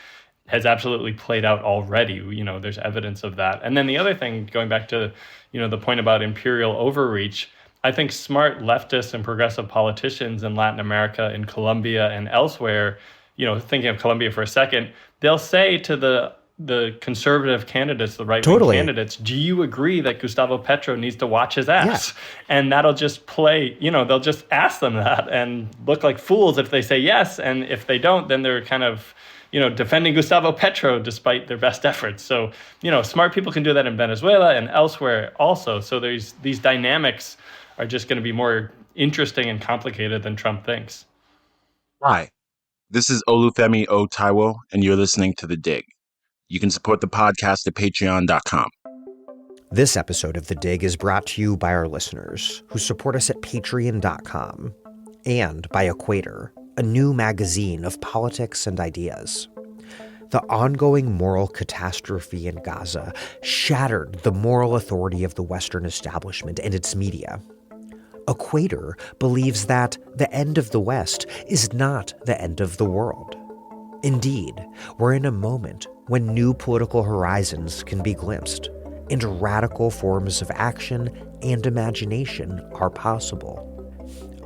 has absolutely played out already. There's evidence of that. And then the other thing, going back to, the point about imperial overreach, I think smart leftists and progressive politicians in Latin America, in Colombia and elsewhere, thinking of Colombia for a second, they'll say to the conservative candidates, the right-wing candidates, do you agree that Gustavo Petro needs to watch his ass? Yeah. And that'll just play, they'll just ask them that and look like fools if they say yes. And if they don't, then they're kind of, defending Gustavo Petro despite their best efforts. So, smart people can do that in Venezuela and elsewhere also. So these dynamics are just going to be more interesting and complicated than Trump thinks. Hi, this is Olufemi O. Taiwo, and you're listening to The Dig. You can support the podcast at patreon.com. This episode of The Dig is brought to you by our listeners who support us at patreon.com and by Equator, a new magazine of politics and ideas. The ongoing moral catastrophe in Gaza shattered the moral authority of the Western establishment and its media. Equator believes that the end of the West is not the end of the world. Indeed, we're in a moment when new political horizons can be glimpsed, and radical forms of action and imagination are possible.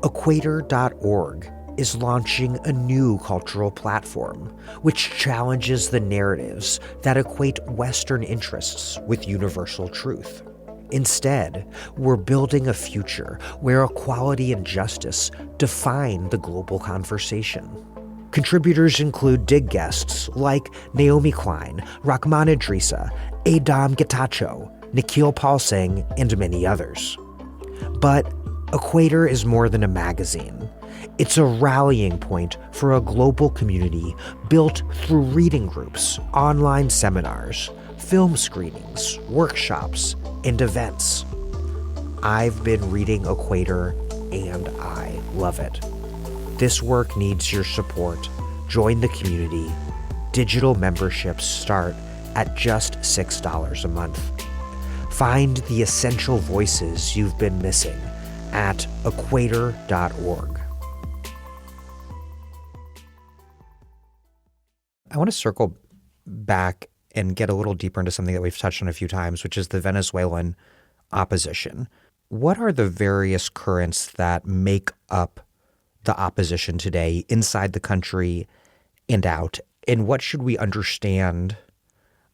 Equator.org is launching a new cultural platform which challenges the narratives that equate Western interests with universal truth. Instead, we're building a future where equality and justice define the global conversation. Contributors include Dig guests like Naomi Klein, Rahman Idrissa, Adam Getachew, Nikhil Paul Singh, and many others. But Equator is more than a magazine. It's a rallying point for a global community built through reading groups, online seminars, film screenings, workshops, and events. I've been reading Equator, and I love it. This work needs your support. Join the community. Digital memberships start at just $6 a month. Find the essential voices you've been missing at equator.org. I want to circle back and get a little deeper into something that we've touched on a few times, which is the Venezuelan opposition. What are the various currents that make up the opposition today inside the country and out? And what should we understand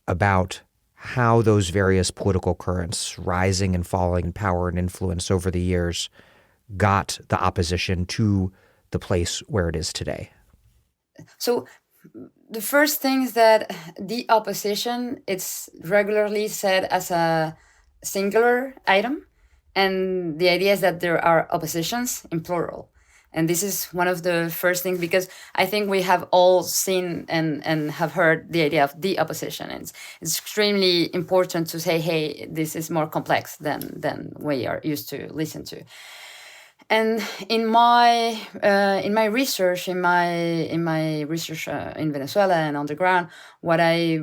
about how those various political currents, rising and falling in power and influence over the years, got the opposition to the place where it is today? So the first thing is that the opposition, it's regularly said as a singular item. And the idea is that there are oppositions in plural. And this is one of the first things, because I think we have all seen and have heard the idea of the opposition. And it's extremely important to say, hey, this is more complex than we are used to listen to. And in my research, in Venezuela and on the ground, what I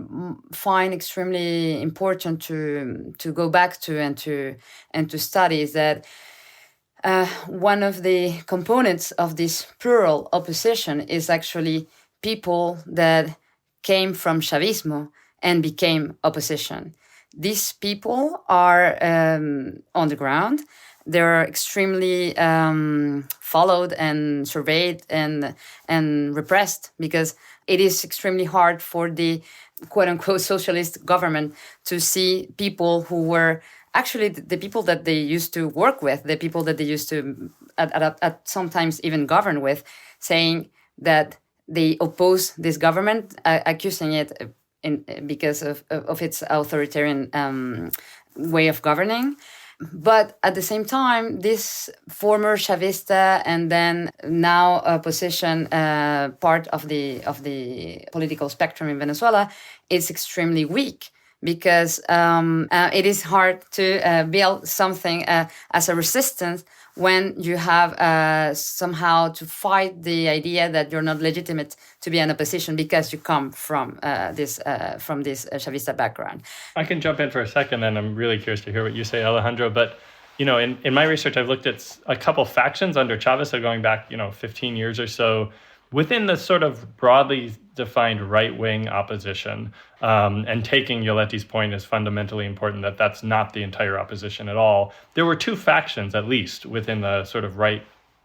find extremely important to go back to and to study is that one of the components of this plural opposition is actually people that came from Chavismo and became opposition. These people are on the ground. They're extremely followed and surveyed and repressed, because it is extremely hard for the quote-unquote socialist government to see people who were actually the people that they used to work with, the people that they used to at sometimes even govern with, saying that they oppose this government, accusing it because of its authoritarian way of governing. But at the same time, this former Chavista and then now opposition part of the political spectrum in Venezuela is extremely weak, because it is hard to build something as a resistance when you have somehow to fight the idea that you're not legitimate to be an opposition because you come from this Chavista background. I can jump in for a second, and I'm really curious to hear what you say, Alejandro. But in my research, I've looked at a couple factions under Chávez, so going back 15 years or so, within the sort of broadly defined right-wing opposition. And taking Yoletty's point is fundamentally important, that that's not the entire opposition at all. There were two factions, at least, within the sort of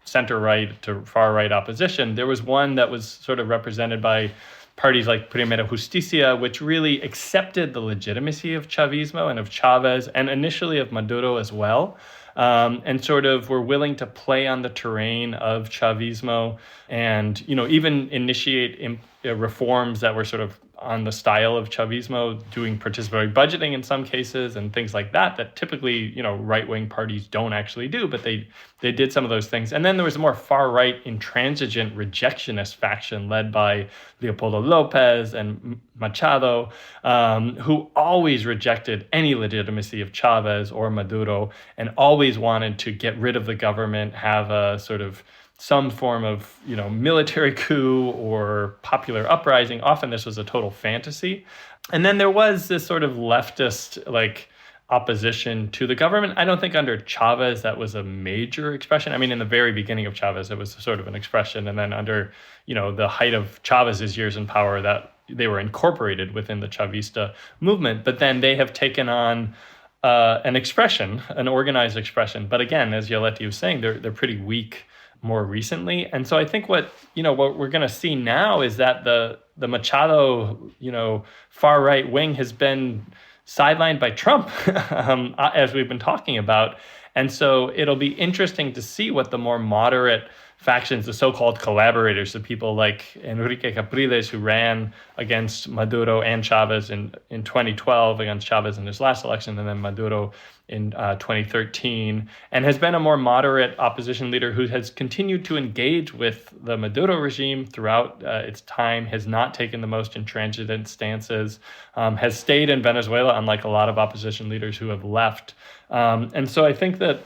center-right to far-right opposition. There was one that was sort of represented by parties like Primera Justicia, which really accepted the legitimacy of Chavismo and of Chávez, and initially of Maduro as well, and sort of were willing to play on the terrain of Chavismo and, even initiate reforms that were sort of on the style of Chavismo, doing participatory budgeting in some cases and things like that typically, right-wing parties don't actually do, but they did some of those things. And then there was a more far-right, intransigent, rejectionist faction led by Leopoldo López and Machado, who always rejected any legitimacy of Chávez or Maduro and always wanted to get rid of the government, have a sort of some form of, military coup or popular uprising. Often this was a total fantasy. And then there was this sort of leftist, opposition to the government. I don't think under Chávez that was a major expression. I mean, in the very beginning of Chávez, it was sort of an expression. And then under, the height of Chávez's years in power, that they were incorporated within the Chavista movement. But then they have taken on an expression, an organized expression. But again, as Yoletty was saying, they're pretty weak more recently. And so I think what we're going to see now is that the Machado, far right wing has been sidelined by Trump, as we've been talking about. And so it'll be interesting to see what the more moderate factions, the so-called collaborators, the people like Enrique Capriles, who ran against Maduro and Chávez in 2012, against Chávez in his last election, and then Maduro in 2013, and has been a more moderate opposition leader who has continued to engage with the Maduro regime throughout its time, has not taken the most intransigent stances, has stayed in Venezuela, unlike a lot of opposition leaders who have left. And so I think that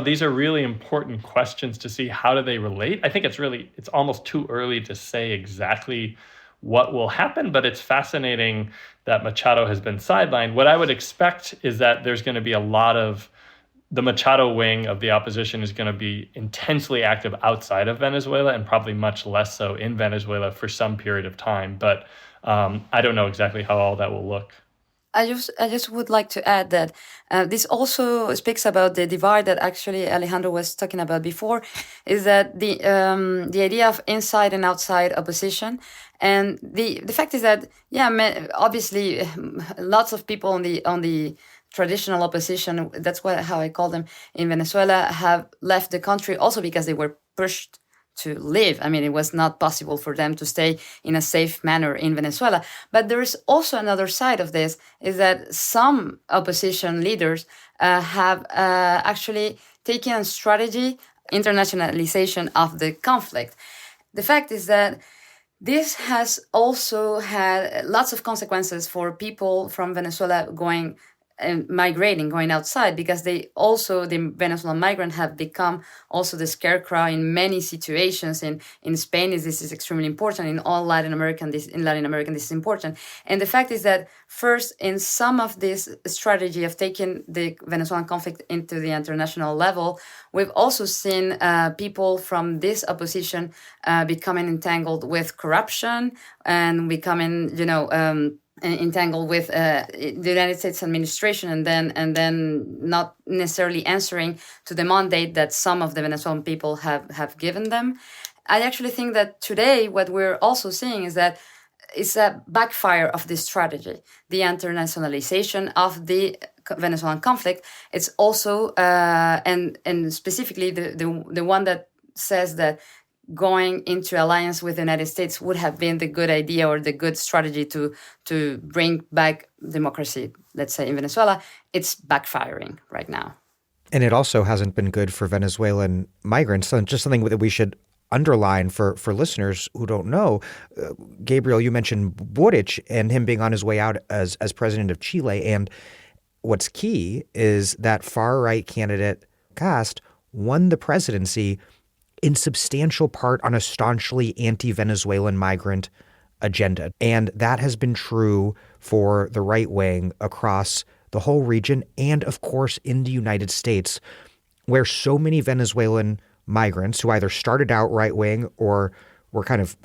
these are really important questions to see how do they relate. I think it's almost too early to say exactly what will happen, but it's fascinating that Machado has been sidelined. What I would expect is that there's going to be a lot of the Machado wing of the opposition is going to be intensely active outside of Venezuela and probably much less so in Venezuela for some period of time. But I don't know exactly how all that will look. I just would like to add that this also speaks about the divide that actually Alejandro was talking about before, is that the idea of inside and outside opposition, and the fact is that obviously lots of people on the traditional opposition, that's how I call them in Venezuela, have left the country also because they were pushed to leave. I mean, it was not possible for them to stay in a safe manner in Venezuela. But there is also another side of this, is that some opposition leaders have actually taken a strategy, internationalization of the conflict. The fact is that this has also had lots of consequences for people from Venezuela migrating, going outside, because the Venezuelan migrant have become also the scarecrow in many situations. In Spain, this is extremely important. In Latin America, this is important. And the fact is that first, in some of this strategy of taking the Venezuelan conflict into the international level, we've also seen people from this opposition becoming entangled with corruption and becoming, entangled with the United States administration, and then not necessarily answering to the mandate that some of the Venezuelan people have given them. I actually think that today what we're also seeing is that it's a backfire of this strategy, the internationalization of the Venezuelan conflict. It's also and specifically the one that says that going into alliance with the United States would have been the good idea or the good strategy to bring back democracy, let's say, in Venezuela. It's backfiring right now. And it also hasn't been good for Venezuelan migrants. So just something that we should underline for listeners who don't know. Gabriel, you mentioned Boric and him being on his way out as president of Chile. And what's key is that far-right candidate Cast won the presidency in substantial part on a staunchly anti-Venezuelan migrant agenda. And that has been true for the right wing across the whole region and, of course, in the United States, where so many Venezuelan migrants who either started out right wing or were kind of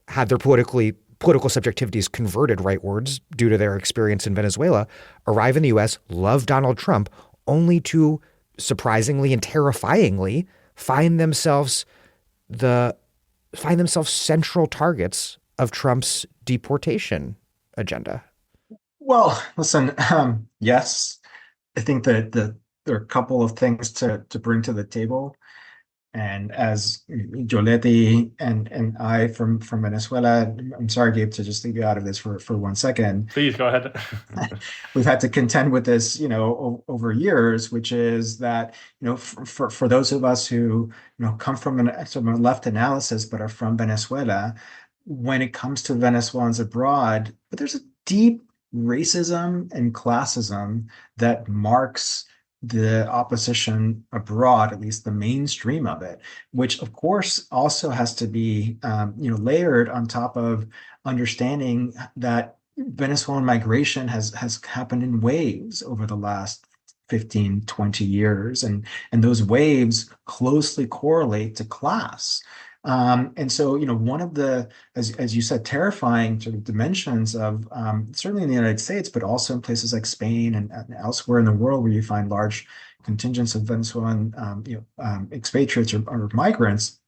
had their political subjectivities converted rightwards due to their experience in Venezuela, arrive in the U.S., love Donald Trump, only to surprisingly and terrifyingly find themselves central targets of Trump's deportation agenda. Well, listen, yes, I think that there are a couple of things to bring to the table. And as Yoletty and I from Venezuela, I'm sorry, Gabe, to just leave you out of this for 1 second. Please go ahead. We've had to contend with this, over years, which is that, for those of us who, come from a left analysis, but are from Venezuela, when it comes to Venezuelans abroad, but there's a deep racism and classism that marks the opposition abroad, at least the mainstream of it, which of course also has to be, layered on top of understanding that Venezuelan migration has happened in waves over the last 15, 20 years, and those waves closely correlate to class. And so, one of the, as you said, terrifying sort of dimensions of certainly in the United States, but also in places like Spain and elsewhere in the world where you find large contingents of Venezuelan expatriates or migrants,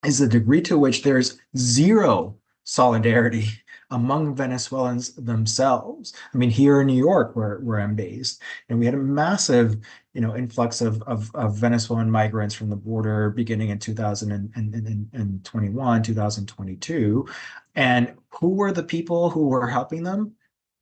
is the degree to which there's zero solidarity among Venezuelans themselves. I mean, here in New York, where I'm based, and we had a massive, influx of Venezuelan migrants from the border beginning in 2021, 2022. And who were the people who were helping them?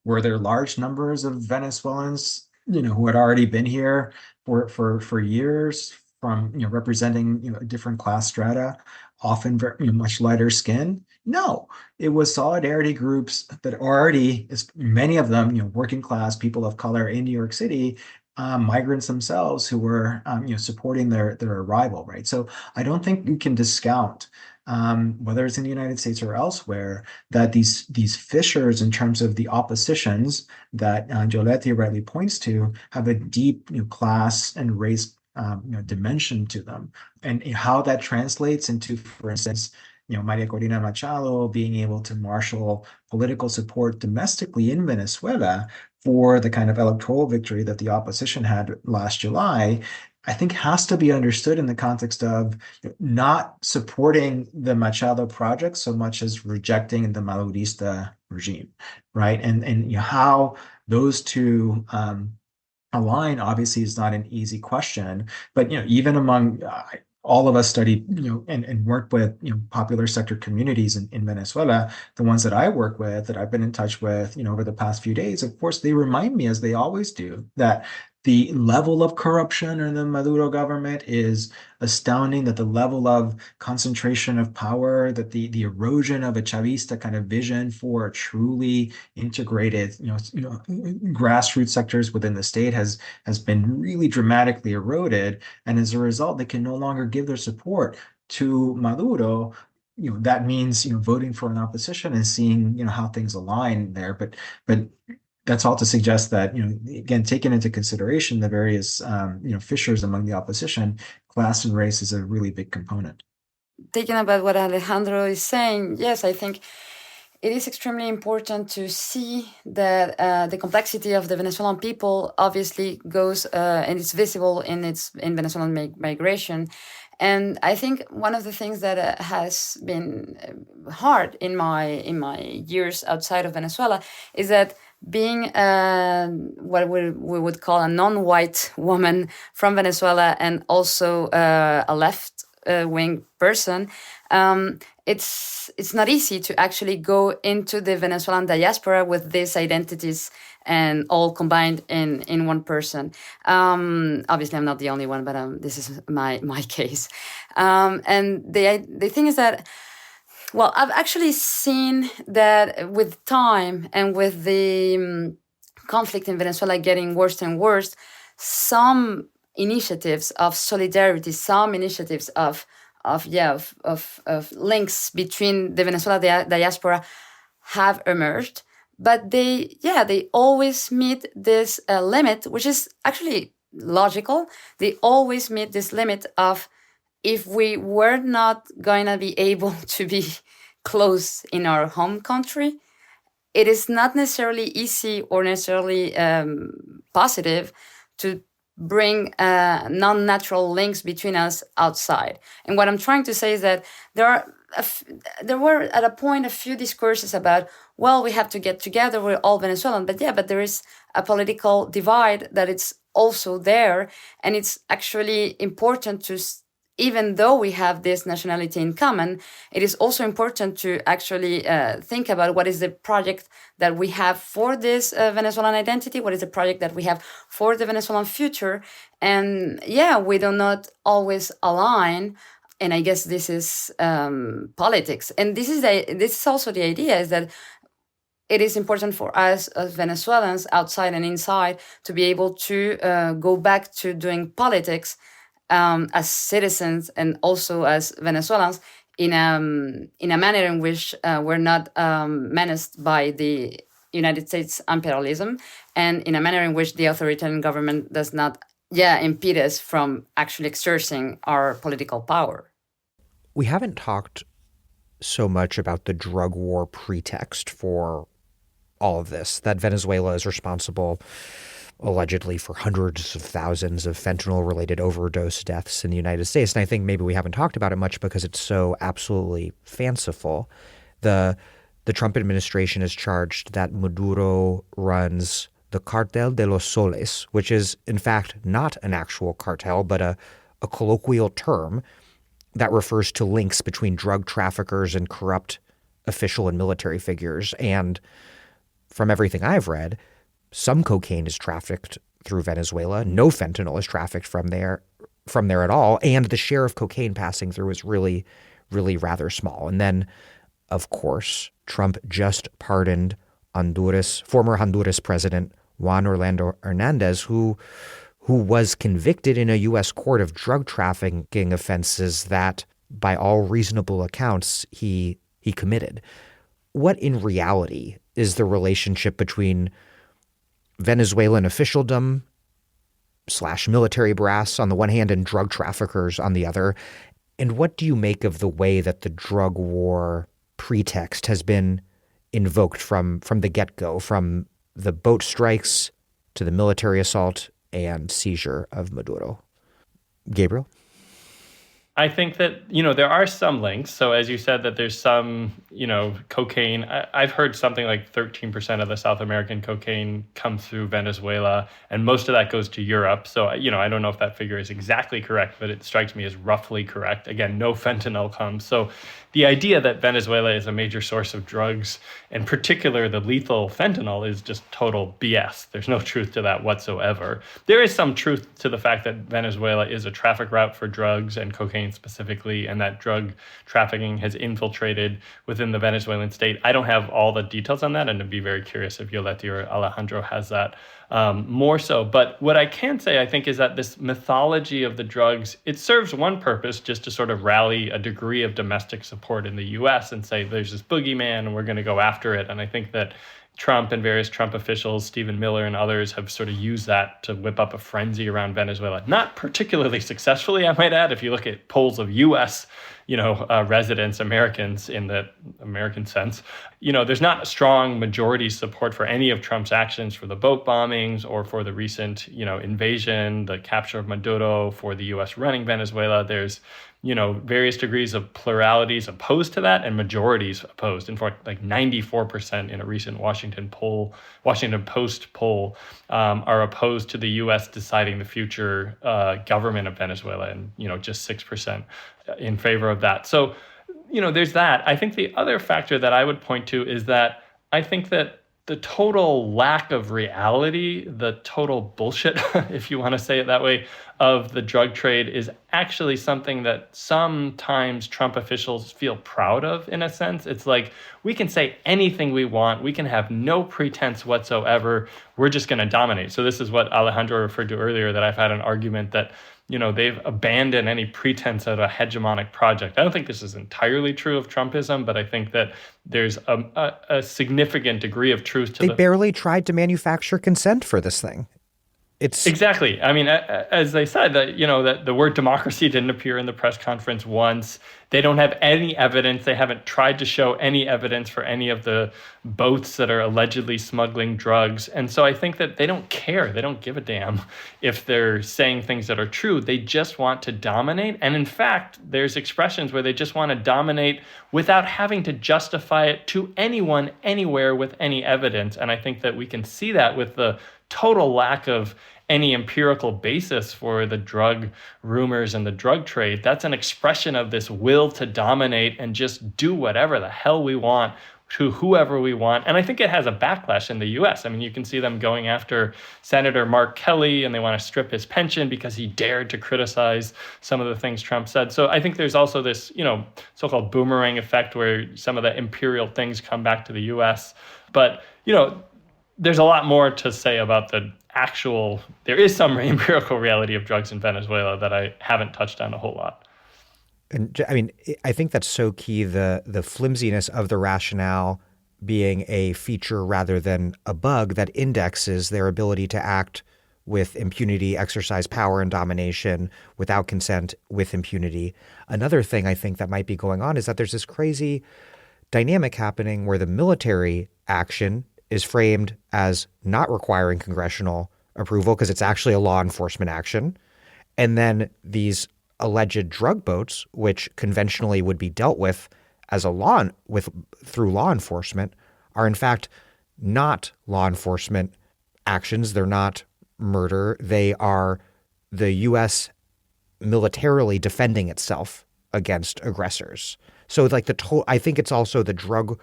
Were there large numbers of Venezuelans, who had already been here for years, from representing different class strata, often very much lighter skin? No, it was solidarity groups that already, many of them, working class people of color in New York City, migrants themselves who were supporting their arrival, right? So I don't think you can discount, whether it's in the United States or elsewhere, that these fissures in terms of the oppositions that Yoletty rightly points to have a deep class and race dimension to them, and how that translates into, for instance, Maria Corina Machado being able to marshal political support domestically in Venezuela for the kind of electoral victory that the opposition had last July, I think has to be understood in the context of not supporting the Machado project so much as rejecting the Madurista regime, right? And how those two align obviously is not an easy question, but even among all of us studied, and work with, popular sector communities in Venezuela, the ones that I work with, that I've been in touch with, over the past few days, of course, they remind me, as they always do, that the level of corruption in the Maduro government is astounding, that the level of concentration of power, that the erosion of a Chavista kind of vision for a truly integrated, grassroots sectors within the state has been really dramatically eroded. And as a result, they can no longer give their support to Maduro. That means, voting for an opposition and seeing, how things align there. But that's all to suggest that, again, taking into consideration the various, fissures among the opposition, class and race is a really big component. Taking about what Alejandro is saying, yes, I think it is extremely important to see that the complexity of the Venezuelan people obviously goes and it's visible in Venezuelan migration. And I think one of the things that has been hard in my years outside of Venezuela is that being what we would call a non-white woman from Venezuela and also a left-wing person, it's not easy to actually go into the Venezuelan diaspora with these identities and all combined in one person. Obviously, I'm not the only one, but this is my case. And the thing is that, well, I've actually seen that with time and with the conflict in Venezuela getting worse and worse, some initiatives of solidarity, some initiatives of links between the Venezuela diaspora have emerged, but they always meet this limit, which is actually logical. They always meet this limit of, if we were not going to be able to close in our home country, it is not necessarily easy or necessarily positive to bring non-natural links between us outside. And what I'm trying to say is that there were at a point a few discourses about, well, we have to get together, we're all Venezuelan, but there is a political divide that it's also there, and it's actually important to, even though we have this nationality in common, it is also important to actually think about what is the project that we have for this Venezuelan identity, what is the project that we have for the Venezuelan future. And we do not always align. And I guess this is politics. And this is also the idea, is that it is important for us as Venezuelans, outside and inside, to be able to go back to doing politics as citizens and also as Venezuelans in a manner in which we're not menaced by the United States imperialism, and in a manner in which the authoritarian government does not impede us from actually exerting our political power. We haven't talked so much about the drug war pretext for all of this, that Venezuela is responsible allegedly for hundreds of thousands of fentanyl-related overdose deaths in the United States. And I think maybe we haven't talked about it much because it's so absolutely fanciful. The Trump administration has charged that Maduro runs the Cartel de los Soles, which is in fact not an actual cartel, but a colloquial term that refers to links between drug traffickers and corrupt official and military figures. And from everything I've read, some cocaine is trafficked through Venezuela. No fentanyl is trafficked from there at all. And the share of cocaine passing through is really, really rather small. And then, of course, Trump just pardoned former Honduras President Juan Orlando Hernandez, who was convicted in a U.S. court of drug trafficking offenses that, by all reasonable accounts, he committed. What in reality is the relationship between Venezuelan officialdom / military brass on the one hand and drug traffickers on the other? And what do you make of the way that the drug war pretext has been invoked from the get-go, from the boat strikes to the military assault and seizure of Maduro? Gabriel? I think that, there are some links. So as you said, that there's some, cocaine. I've heard something like 13% of the South American cocaine comes through Venezuela, and most of that goes to Europe. So, I don't know if that figure is exactly correct, but it strikes me as roughly correct. Again, no fentanyl comes. So the idea that Venezuela is a major source of drugs, in particular the lethal fentanyl, is just total BS. There's no truth to that whatsoever. There is some truth to the fact that Venezuela is a traffic route for drugs and cocaine specifically, and that drug trafficking has infiltrated within the Venezuelan state. I don't have all the details on that, and I'd be very curious if Yoletty or Alejandro has that more so. But what I can say, I think, is that this mythology of the drugs, it serves one purpose, just to sort of rally a degree of domestic support in the U.S. and say there's this boogeyman and we're going to go after it. And I think that Trump and various Trump officials, Stephen Miller and others, have sort of used that to whip up a frenzy around Venezuela. Not particularly successfully, I might add, if you look at polls of U.S. residents, Americans in the American sense. There's not a strong majority support for any of Trump's actions, for the boat bombings or for the recent, invasion, the capture of Maduro, for the U.S. running Venezuela. There's, various degrees of pluralities opposed to that and majorities opposed. In fact, like 94% in a recent Washington Post poll are opposed to the U.S. deciding the future government of Venezuela, and, just 6% in favor of that. So, there's that. I think the other factor that I would point to is that I think that the total lack of reality, the total bullshit, if you want to say it that way, of the drug trade is actually something that sometimes Trump officials feel proud of, in a sense. It's like, we can say anything we want. We can have no pretense whatsoever. We're just going to dominate. So this is what Alejandro referred to earlier, that I've had an argument that they've abandoned any pretense of a hegemonic project. I don't think this is entirely true of Trumpism, but I think that there's a significant degree of truth to They barely tried to manufacture consent for this thing. It's exactly. I mean, as they said, that the word democracy didn't appear in the press conference once. They don't have any evidence. They haven't tried to show any evidence for any of the boats that are allegedly smuggling drugs. And so I think that they don't care. They don't give a damn if they're saying things that are true. They just want to dominate. And in fact, there's expressions where they just want to dominate without having to justify it to anyone, anywhere with any evidence. And I think that we can see that with the total lack of any empirical basis for the drug rumors and the drug trade. That's an expression of this will to dominate and just do whatever the hell we want to whoever we want. And I think it has a backlash in the US. I mean, you can see them going after Senator Mark Kelly, and they want to strip his pension because he dared to criticize some of the things Trump said. So I think there's also this, so-called boomerang effect where some of the imperial things come back to the US. But, there's a lot more to say about there is some empirical reality of drugs in Venezuela that I haven't touched on a whole lot. And I mean, I think that's so key, the flimsiness of the rationale being a feature rather than a bug that indexes their ability to act with impunity, exercise power and domination without consent with impunity. Another thing I think that might be going on is that there's this crazy dynamic happening where the military action is framed as not requiring congressional approval because it's actually a law enforcement action. And then these alleged drug boats, which conventionally would be dealt with as through law enforcement, are in fact not law enforcement actions. They're not murder. They are the U.S. militarily defending itself against aggressors. So I think it's also the drug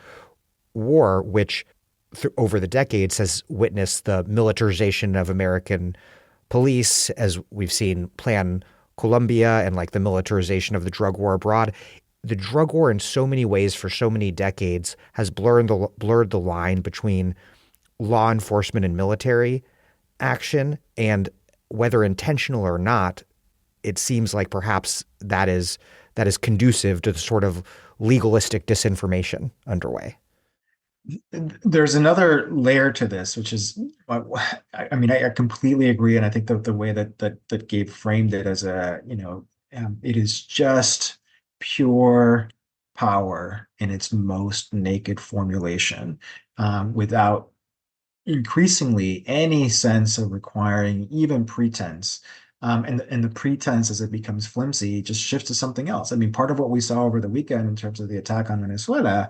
war, which over the decades has witnessed the militarization of American police, as we've seen Plan Colombia, and the militarization of the drug war abroad. The drug war in so many ways for so many decades has blurred the line between law enforcement and military action, and whether intentional or not, it seems like perhaps that is conducive to the sort of legalistic disinformation underway. There's another layer to this, which is, I completely agree, and I think the way that Gabe framed it as it is just pure power in its most naked formulation, without increasingly any sense of requiring even pretense. And the pretense, as it becomes flimsy, just shifts to something else. I mean, part of what we saw over the weekend in terms of the attack on Venezuela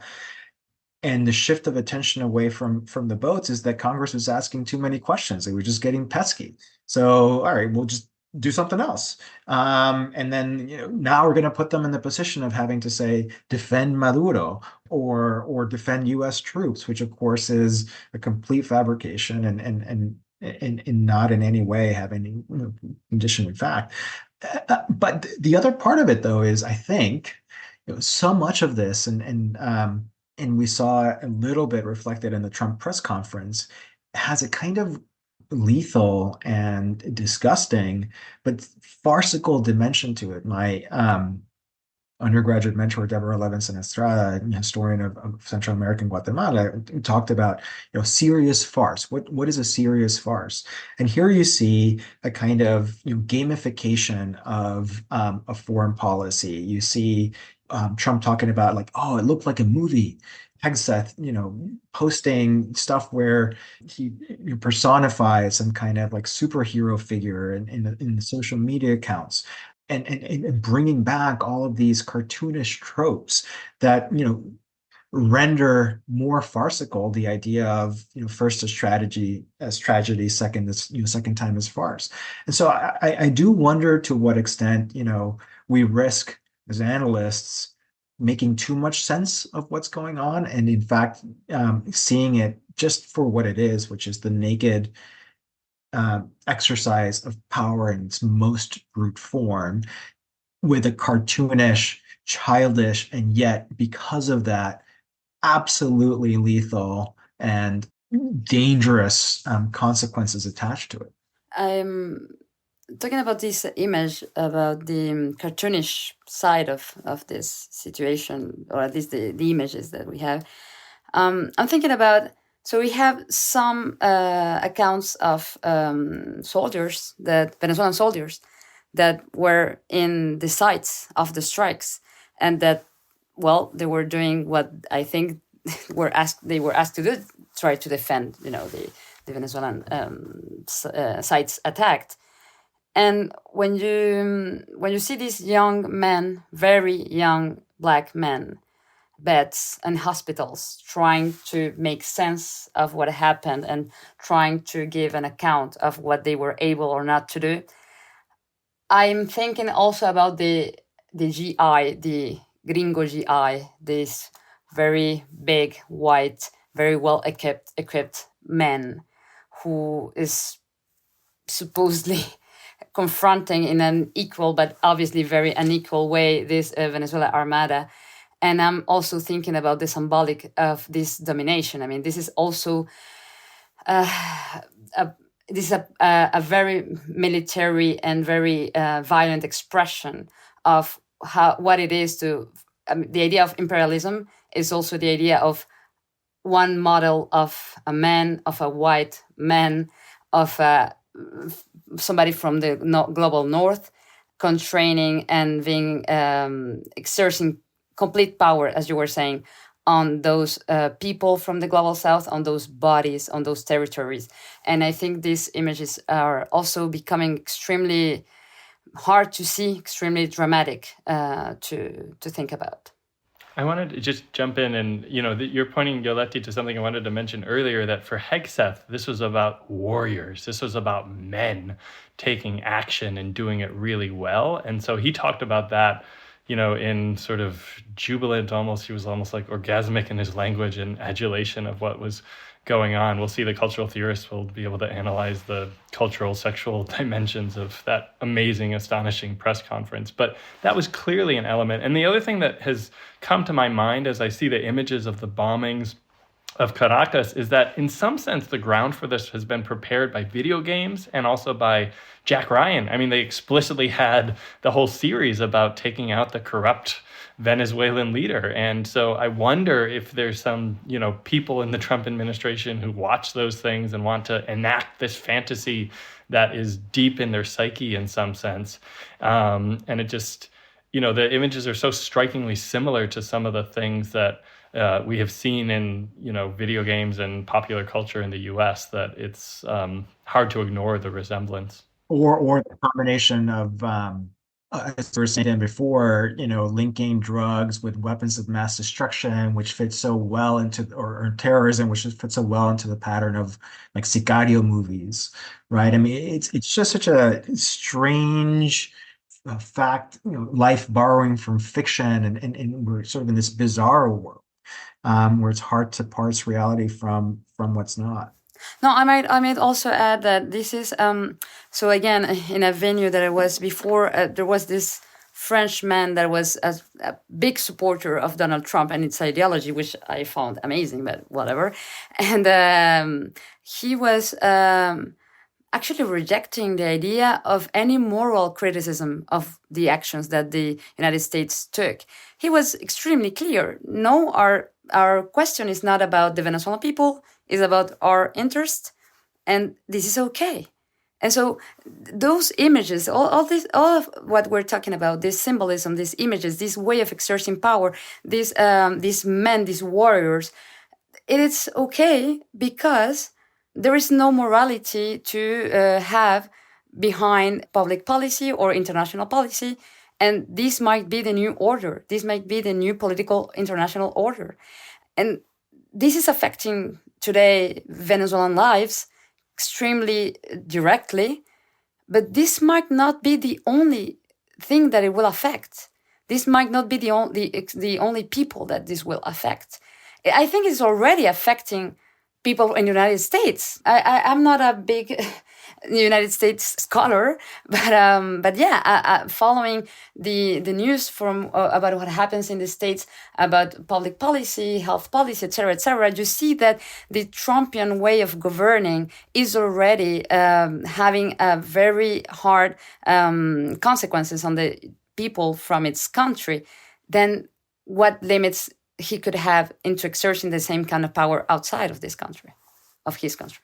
and the shift of attention away from the boats is that Congress was asking too many questions. They were just getting pesky. So, all right, we'll just do something else. And then now we're going to put them in the position of having to say, defend Maduro or defend U.S. troops, which of course is a complete fabrication and not in any way have any condition in fact. But the other part of it, though, is I think so much of this, and we saw a little bit reflected in the Trump press conference, has a kind of lethal and disgusting but farcical dimension to it. My undergraduate mentor, Deborah Levinson Estrada, historian of Central American Guatemala, talked about serious farce. What is a serious farce? And here you see a kind of gamification of a foreign policy. You see Trump talking about it looked like a movie. Hegseth, posting stuff where he personifies some kind of superhero figure in the social media accounts, and bringing back all of these cartoonish tropes that render more farcical the idea of first as tragedy, second as second time as farce. And so I do wonder to what extent we risk as analysts making too much sense of what's going on, and in fact seeing it just for what it is, which is the naked exercise of power in its most brute form, with a cartoonish, childish, and yet because of that absolutely lethal and dangerous consequences attached to it. I'm talking about this image, about the cartoonish side of this situation, or at least the images that we have. I'm thinking about So we have some accounts of soldiers, Venezuelan soldiers, that were in the sites of the strikes, and that, well, they were doing what I think they were asked to do, try to defend, the Venezuelan sites attacked. And when you see these young men, very young Black men, beds and hospitals, trying to make sense of what happened and trying to give an account of what they were able or not to do, I'm thinking also about the GI, the gringo GI, this very big, white, very well equipped man who is supposedly confronting in an equal but obviously very unequal way this Venezuela Armada. And I'm also thinking about the symbolic of this domination. I mean, this is also a very military and very violent expression of what it is to. The idea of imperialism is also the idea of one model of a man, of a white man, of somebody from the global north, constraining and being exerting complete power, as you were saying, on those people from the global south, on those bodies, on those territories. And I think these images are also becoming extremely hard to see, extremely dramatic to think about. I wanted to just jump in and, you're pointing, Yoletty, to something I wanted to mention earlier, that for Hegseth, this was about warriors. This was about men taking action and doing it really well. And so he talked about that, in sort of jubilant, he was almost like orgasmic in his language and adulation of what was going on. We'll see the cultural theorists will be able to analyze the cultural, sexual dimensions of that amazing, astonishing press conference. But that was clearly an element. And the other thing that has come to my mind as I see the images of the bombings of Caracas is that in some sense, the ground for this has been prepared by video games and also by Jack Ryan. I mean, they explicitly had the whole series about taking out the corrupt Venezuelan leader. And so I wonder if there's some, people in the Trump administration who watch those things and want to enact this fantasy that is deep in their psyche in some sense. And it just, the images are so strikingly similar to some of the things that we have seen in, video games and popular culture in the U.S. that it's hard to ignore the resemblance. Or the combination of, as we were saying before, linking drugs with weapons of mass destruction, which fits so well into, or terrorism, which fits so well into the pattern of like Sicario movies, right? I mean, it's just such a strange fact, life borrowing from fiction, and we're sort of in this bizarre world where it's hard to parse reality from what's not. No, I might also add that this is so again in a venue that I was before. There was this French man that was a big supporter of Donald Trump and its ideology, which I found amazing, but whatever. And he was actually rejecting the idea of any moral criticism of the actions that the United States took. He was extremely clear. No, our question is not about the Venezuelan people. Is about our interest, and this is okay. And so those images, all of what we're talking about, this symbolism, these images, this way of exerting power, these men, these warriors, it is okay because there is no morality to have behind public policy or international policy. And this might be the new order. This might be the new political international order. And this is affecting today Venezuelan lives extremely directly, but this might not be the only thing that it will affect. This might not be the only people that this will affect. I think it's already affecting people in the United States. I'm not a big United States scholar, but yeah, following the news from about what happens in the States about public policy, health policy, etc., you see that the Trumpian way of governing is already having a very hard consequences on the people from its country. Then what limits he could have into exerting the same kind of power outside of this country, of his country.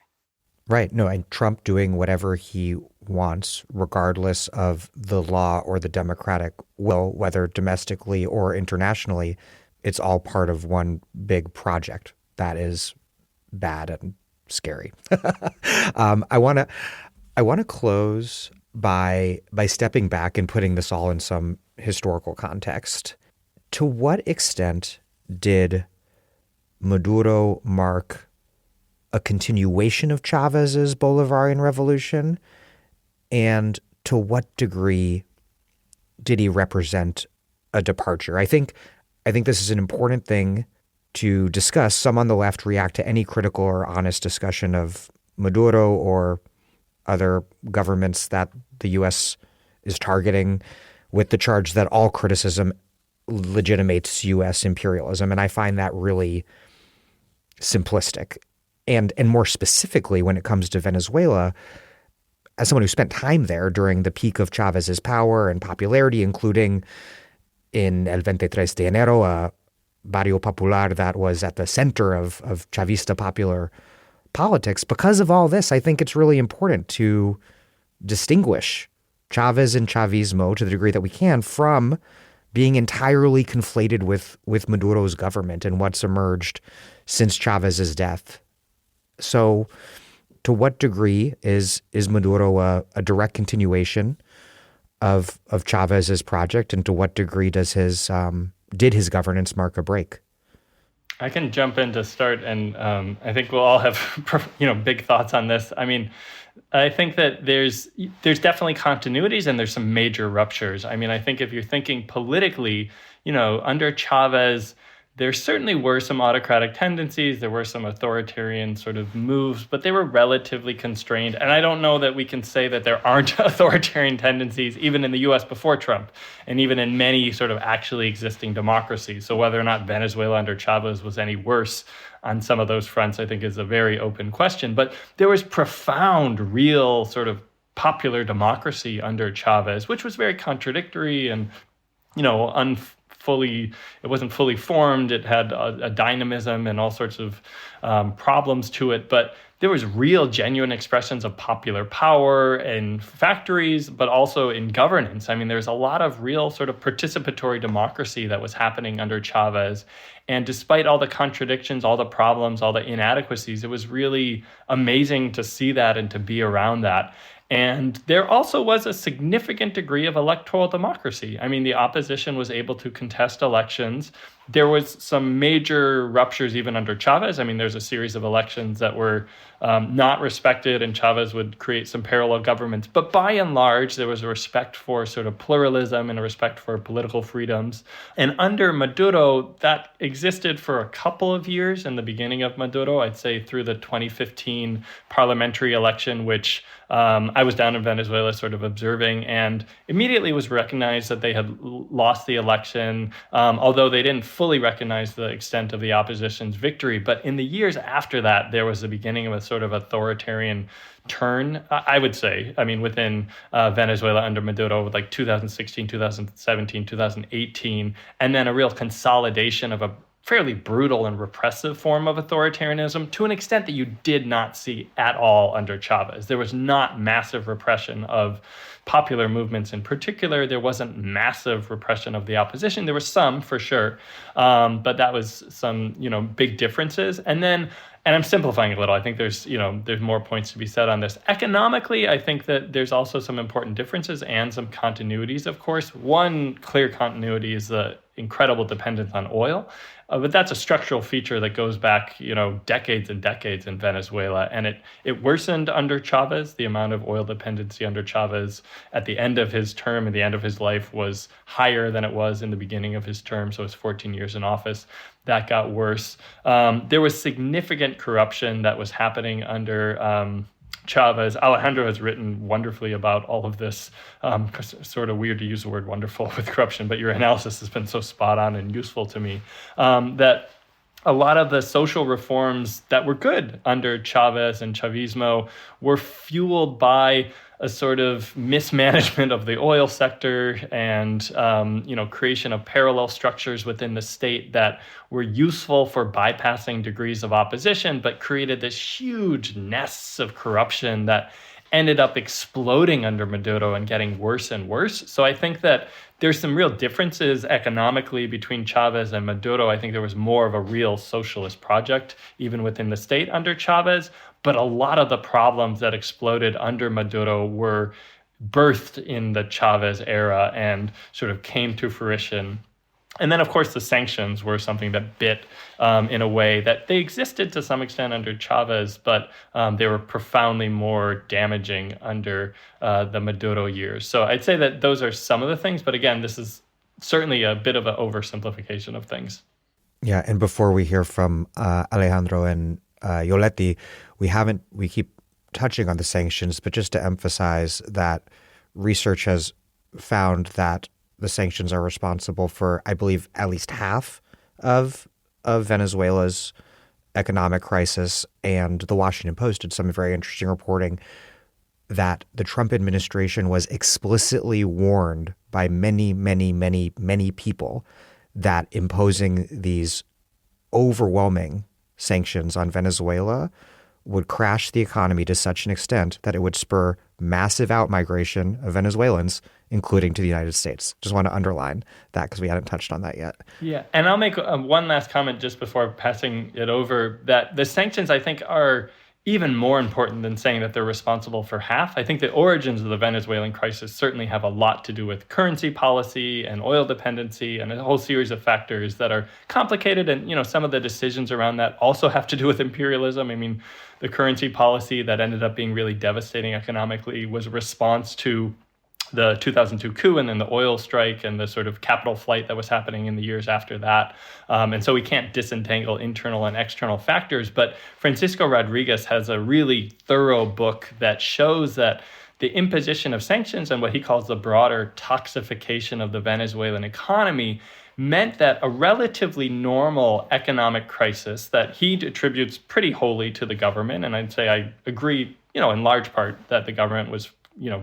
Right. No, and Trump doing whatever he wants, regardless of the law or the democratic will, whether domestically or internationally, it's all part of one big project that is bad and scary. I want to close by stepping back and putting this all in some historical context. To what extent did Maduro mark a continuation of Chávez's Bolivarian revolution? And to what degree did he represent a departure? I think this is an important thing to discuss. Some on the left react to any critical or honest discussion of Maduro or other governments that the U.S. is targeting with the charge that all criticism legitimates U.S. imperialism. And I find that really simplistic. And more specifically, when it comes to Venezuela, as someone who spent time there during the peak of Chávez's power and popularity, including in El 23 de Enero, a barrio popular that was at the center of Chavista popular politics, because of all this, I think it's really important to distinguish Chávez and Chavismo to the degree that we can from being entirely conflated with Maduro's government and what's emerged since Chávez's death. So to what degree is Maduro a direct continuation of Chávez's project, and to what degree does did his governance mark a break? I can jump in to start, and I think we'll all have big thoughts on this. I mean, I think that there's definitely continuities and there's some major ruptures. I mean, I think if you're thinking politically, under Chávez, there certainly were some autocratic tendencies. There were some authoritarian sort of moves, but they were relatively constrained. And I don't know that we can say that there aren't authoritarian tendencies even in the U.S. before Trump, and even in many sort of actually existing democracies. So whether or not Venezuela under Chávez was any worse on some of those fronts, I think is a very open question. But there was profound, real sort of popular democracy under Chávez, which was very contradictory and, it wasn't fully formed. It had a dynamism and all sorts of problems to it. But there was real, genuine expressions of popular power in factories, but also in governance. I mean, there's a lot of real sort of participatory democracy that was happening under Chávez. And despite all the contradictions, all the problems, all the inadequacies, it was really amazing to see that and to be around that. And there also was a significant degree of electoral democracy. I mean, the opposition was able to contest elections. There was some major ruptures even under Chávez. I mean, there's a series of elections that were not respected, and Chávez would create some parallel governments. But by and large, there was a respect for sort of pluralism and a respect for political freedoms. And under Maduro, that existed for a couple of years in the beginning of Maduro, I'd say through the 2015 parliamentary election, which I was down in Venezuela sort of observing, and immediately was recognized that they had lost the election, although they didn't fully recognize the extent of the opposition's victory. But in the years after that, there was the beginning of a sort of authoritarian turn, I would say. I mean, within Venezuela under Maduro, with like 2016, 2017, 2018, and then a real consolidation of a fairly brutal and repressive form of authoritarianism to an extent that you did not see at all under Chávez. There was not massive repression of popular movements in particular. There wasn't massive repression of the opposition. There was some, for sure, but that was some, big differences. And I'm simplifying a little. I think there's more points to be said on this. Economically, I think that there's also some important differences and some continuities, of course. One clear continuity is the incredible dependence on oil. But that's a structural feature that goes back, decades and decades in Venezuela. And it worsened under Chávez. The amount of oil dependency under Chávez at the end of his term and the end of his life was higher than it was in the beginning of his term. So it's 14 years in office. That got worse. There was significant corruption that was happening under Chávez. Alejandro has written wonderfully about all of this. It's sort of weird to use the word wonderful with corruption, but your analysis has been so spot on and useful to me, that a lot of the social reforms that were good under Chávez and Chavismo were fueled by a sort of mismanagement of the oil sector and creation of parallel structures within the state that were useful for bypassing degrees of opposition, but created this huge nests of corruption that ended up exploding under Maduro and getting worse and worse. So I think that there's some real differences economically between Chávez and Maduro. I think there was more of a real socialist project, even within the state under Chávez. But a lot of the problems that exploded under Maduro were birthed in the Chávez era and sort of came to fruition. And then, of course, the sanctions were something that bit in a way that they existed to some extent under Chávez, but they were profoundly more damaging under the Maduro years. So I'd say that those are some of the things. But again, this is certainly a bit of an oversimplification of things. Yeah. And before we hear from Alejandro and Yoletty, we keep touching on the sanctions, but just to emphasize that research has found that the sanctions are responsible for, I believe, at least half of Venezuela's economic crisis. And the Washington Post did some very interesting reporting that the Trump administration was explicitly warned by many, many, many, many people that imposing these overwhelming sanctions on Venezuela would crash the economy to such an extent that it would spur massive outmigration of Venezuelans, including to the United States. Just want to underline that because we hadn't touched on that yet. Yeah, and I'll make one last comment just before passing it over, that the sanctions, I think, are even more important than saying that they're responsible for half. I think the origins of the Venezuelan crisis certainly have a lot to do with currency policy and oil dependency and a whole series of factors that are complicated. And, some of the decisions around that also have to do with imperialism. I mean, the currency policy that ended up being really devastating economically was a response to the 2002 coup and then the oil strike and the sort of capital flight that was happening in the years after that. And so we can't disentangle internal and external factors. But Francisco Rodriguez has a really thorough book that shows that the imposition of sanctions and what he calls the broader toxification of the Venezuelan economy meant that a relatively normal economic crisis that he attributes pretty wholly to the government, and I'd say I agree, in large part that the government was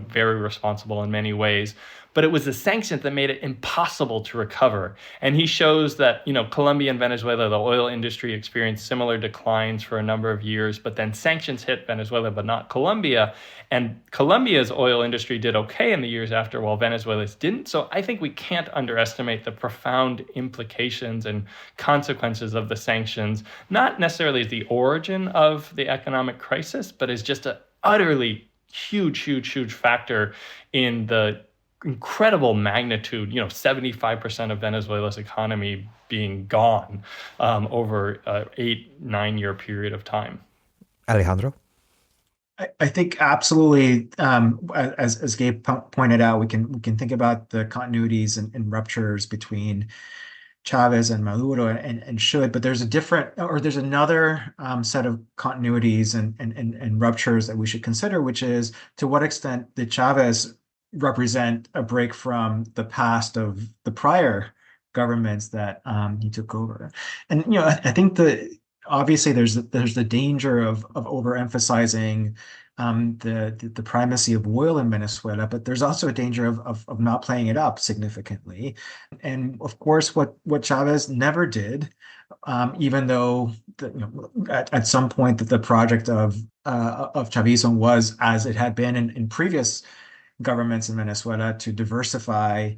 very responsible in many ways. But it was the sanctions that made it impossible to recover. And he shows that, Colombia and Venezuela, the oil industry experienced similar declines for a number of years, but then sanctions hit Venezuela, but not Colombia. And Colombia's oil industry did okay in the years after, while Venezuela's didn't. So I think we can't underestimate the profound implications and consequences of the sanctions, not necessarily as the origin of the economic crisis, but as just an utterly huge factor in the incredible magnitude, 75% of Venezuela's economy being gone over an 8-9 year period of time. Alejandro? I think absolutely, as Gabe pointed out, we can think about the continuities and ruptures between Chávez and Maduro and should, but there's another set of continuities and ruptures that we should consider, which is to what extent did Chávez represent a break from the past of the prior governments that he took over. And I think obviously there's the danger of overemphasizing the primacy of oil in Venezuela, but there's also a danger of not playing it up significantly. And of course, what Chávez never did, even though at some point that the project of Chavismo was, as it had been in previous governments in Venezuela, to diversify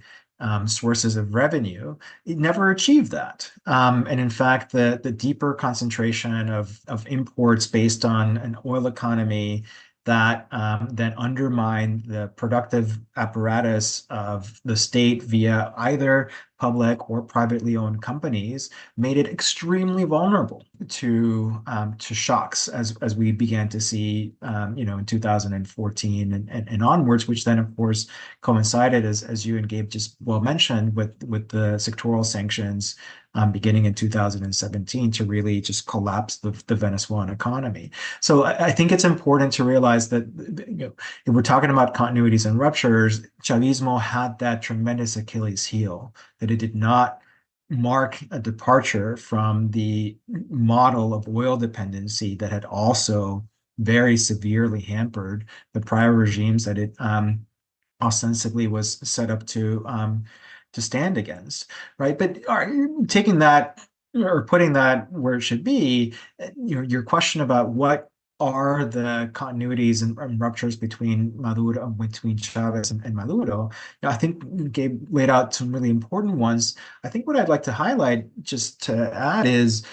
sources of revenue, it never achieved that. And in fact, the deeper concentration of imports based on an oil economy that undermined the productive apparatus of the state via either public or privately owned companies made it extremely vulnerable to shocks as we began to see in 2014 and onwards, which then of course coincided, as you and Gabe just well mentioned, with the sectoral sanctions beginning in 2017 to really just collapse the Venezuelan economy. So I think it's important to realize that if we're talking about continuities and ruptures, Chavismo had that tremendous Achilles heel, that it did not mark a departure from the model of oil dependency that had also very severely hampered the prior regimes that it ostensibly was set up to stand against, right? But taking that or putting that where it should be, your question about what are the continuities and ruptures between Chavez and Maduro, I think Gabe laid out some really important ones. I think what I'd like to highlight, just to add, is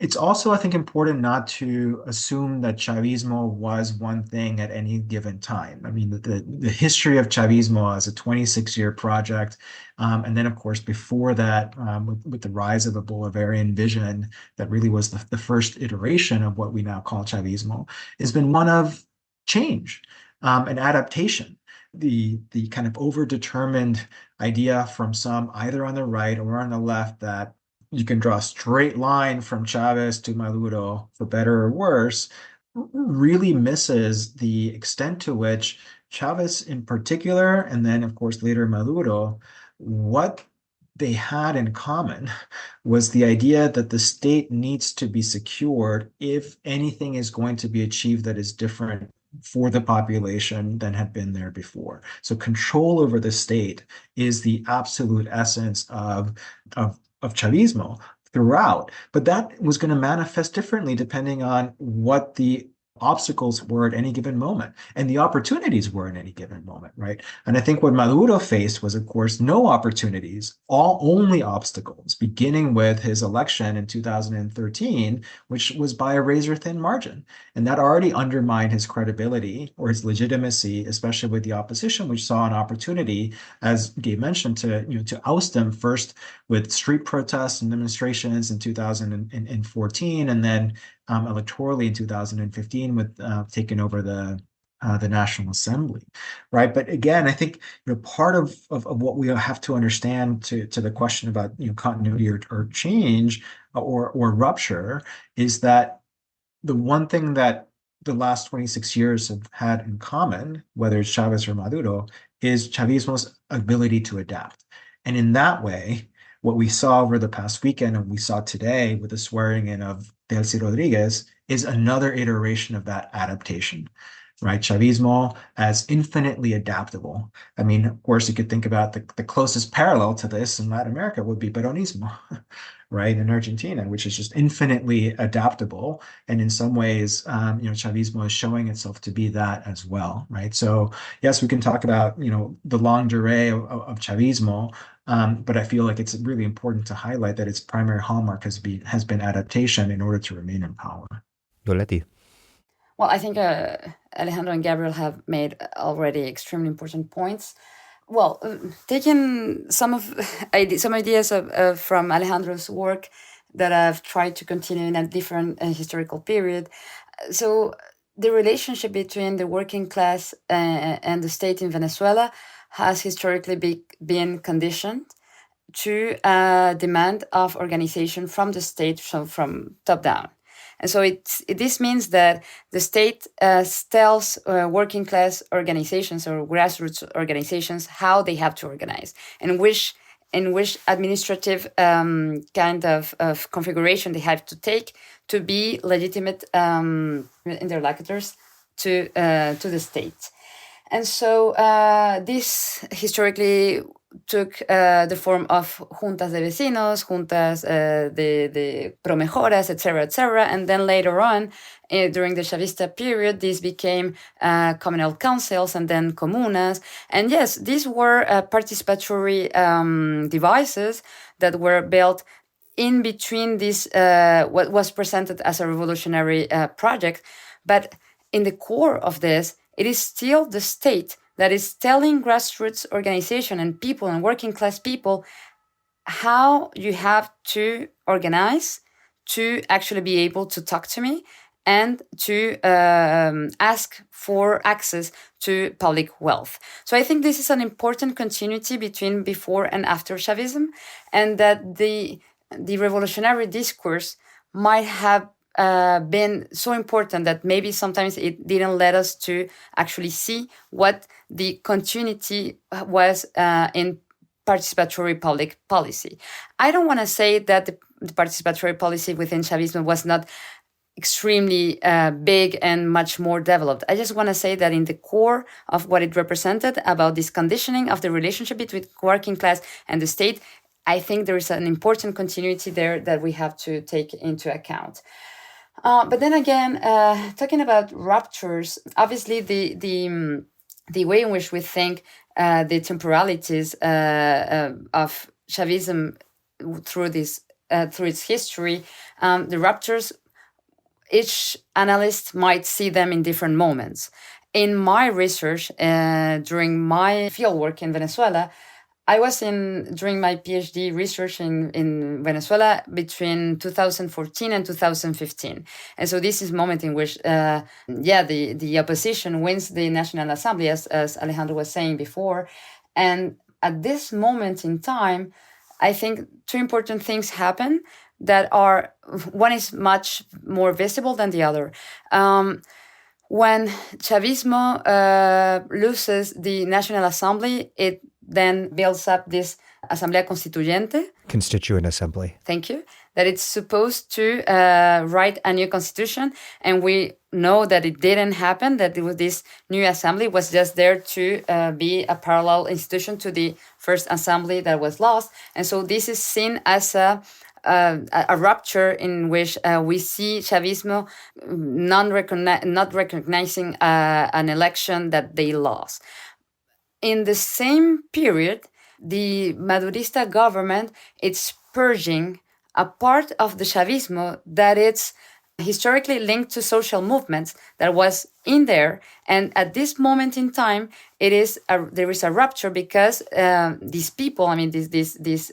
it's also, I think, important not to assume that Chavismo was one thing at any given time. I mean, the history of Chavismo as a 26-year project, and then, of course, before that, with the rise of a Bolivarian vision that really was the first iteration of what we now call Chavismo, has been one of change and adaptation. The kind of overdetermined idea from some, either on the right or on the left, that you can draw a straight line from Chavez to Maduro, for better or worse, really misses the extent to which Chavez in particular, and then, of course, later Maduro, what they had in common was the idea that the state needs to be secured if anything is going to be achieved that is different for the population than had been there before. So control over the state is the absolute essence of Chavismo throughout, but that was going to manifest differently depending on what the obstacles were at any given moment and the opportunities were in any given moment, right? And I think what Maduro faced was, of course, no opportunities, only obstacles, beginning with his election in 2013, which was by a razor-thin margin. And that already undermined his credibility or his legitimacy, especially with the opposition, which saw an opportunity, as Gabe mentioned, to oust him first with street protests and demonstrations in 2014, and then electorally in 2015 with taking over the National Assembly, right? But again, I think part of what we have to understand to the question about continuity or change or rupture is that the one thing that the last 26 years have had in common, whether it's Chavez or Maduro, is Chavismo's ability to adapt. And in that way, what we saw over the past weekend and we saw today with the swearing in of Delcy Rodriguez is another iteration of that adaptation, right? Chavismo as infinitely adaptable. I mean, of course, you could think about the closest parallel to this in Latin America would be Peronismo, right, in Argentina, which is just infinitely adaptable. And in some ways, Chavismo is showing itself to be that as well, right? So yes, we can talk about, the longue durée of Chavismo, but I feel like it's really important to highlight that its primary hallmark has been adaptation in order to remain in power. Yoletty. Well, I think Alejandro and Gabriel have made already extremely important points. Well, taking some ideas from Alejandro's work that I've tried to continue in a different historical period. So the relationship between the working class and the state in Venezuela has historically been conditioned to a demand of organization from the state, from top down. And so this means that the state tells working class organizations or grassroots organizations how they have to organize and in which administrative kind of configuration they have to take to be legitimate interlocutors to the state. And so this historically took the form of juntas de vecinos, juntas de promejoras, etc., and then later on, during the Chavista period, this became communal councils and then comunas. And yes, these were participatory devices that were built in between this, what was presented as a revolutionary project. But in the core of this, it is still the state that is telling grassroots organization and people and working class people how you have to organize to actually be able to talk to me and to ask for access to public wealth. So I think this is an important continuity between before and after Chavism, and that the revolutionary discourse might have been so important that maybe sometimes it didn't let us to actually see what the continuity was in participatory public policy. I don't want to say that the participatory policy within Chavismo was not extremely big and much more developed. I just want to say that in the core of what it represented about this conditioning of the relationship between working class and the state, I think there is an important continuity there that we have to take into account. But then again, talking about ruptures, obviously the way in which we think the temporalities of Chavism through its history, the ruptures, each analyst might see them in different moments. In my research, during my fieldwork in Venezuela, I was during my PhD research in Venezuela between 2014 and 2015. And so this is a moment in which, the opposition wins the National Assembly, as Alejandro was saying before. And at this moment in time, I think two important things happen that one is much more visible than the other. When Chavismo loses the National Assembly, it then builds up this Asamblea Constituyente. Constituent Assembly. Thank you. That it's supposed to write a new constitution. And we know that it didn't happen, that this new assembly was just there to be a parallel institution to the first assembly that was lost. And so this is seen as a rupture in which we see Chavismo not recognizing an election that they lost. In the same period, the Madurista government is purging a part of the Chavismo that it's historically linked to social movements that was in there. And at this moment in time, there is a rupture because these people, these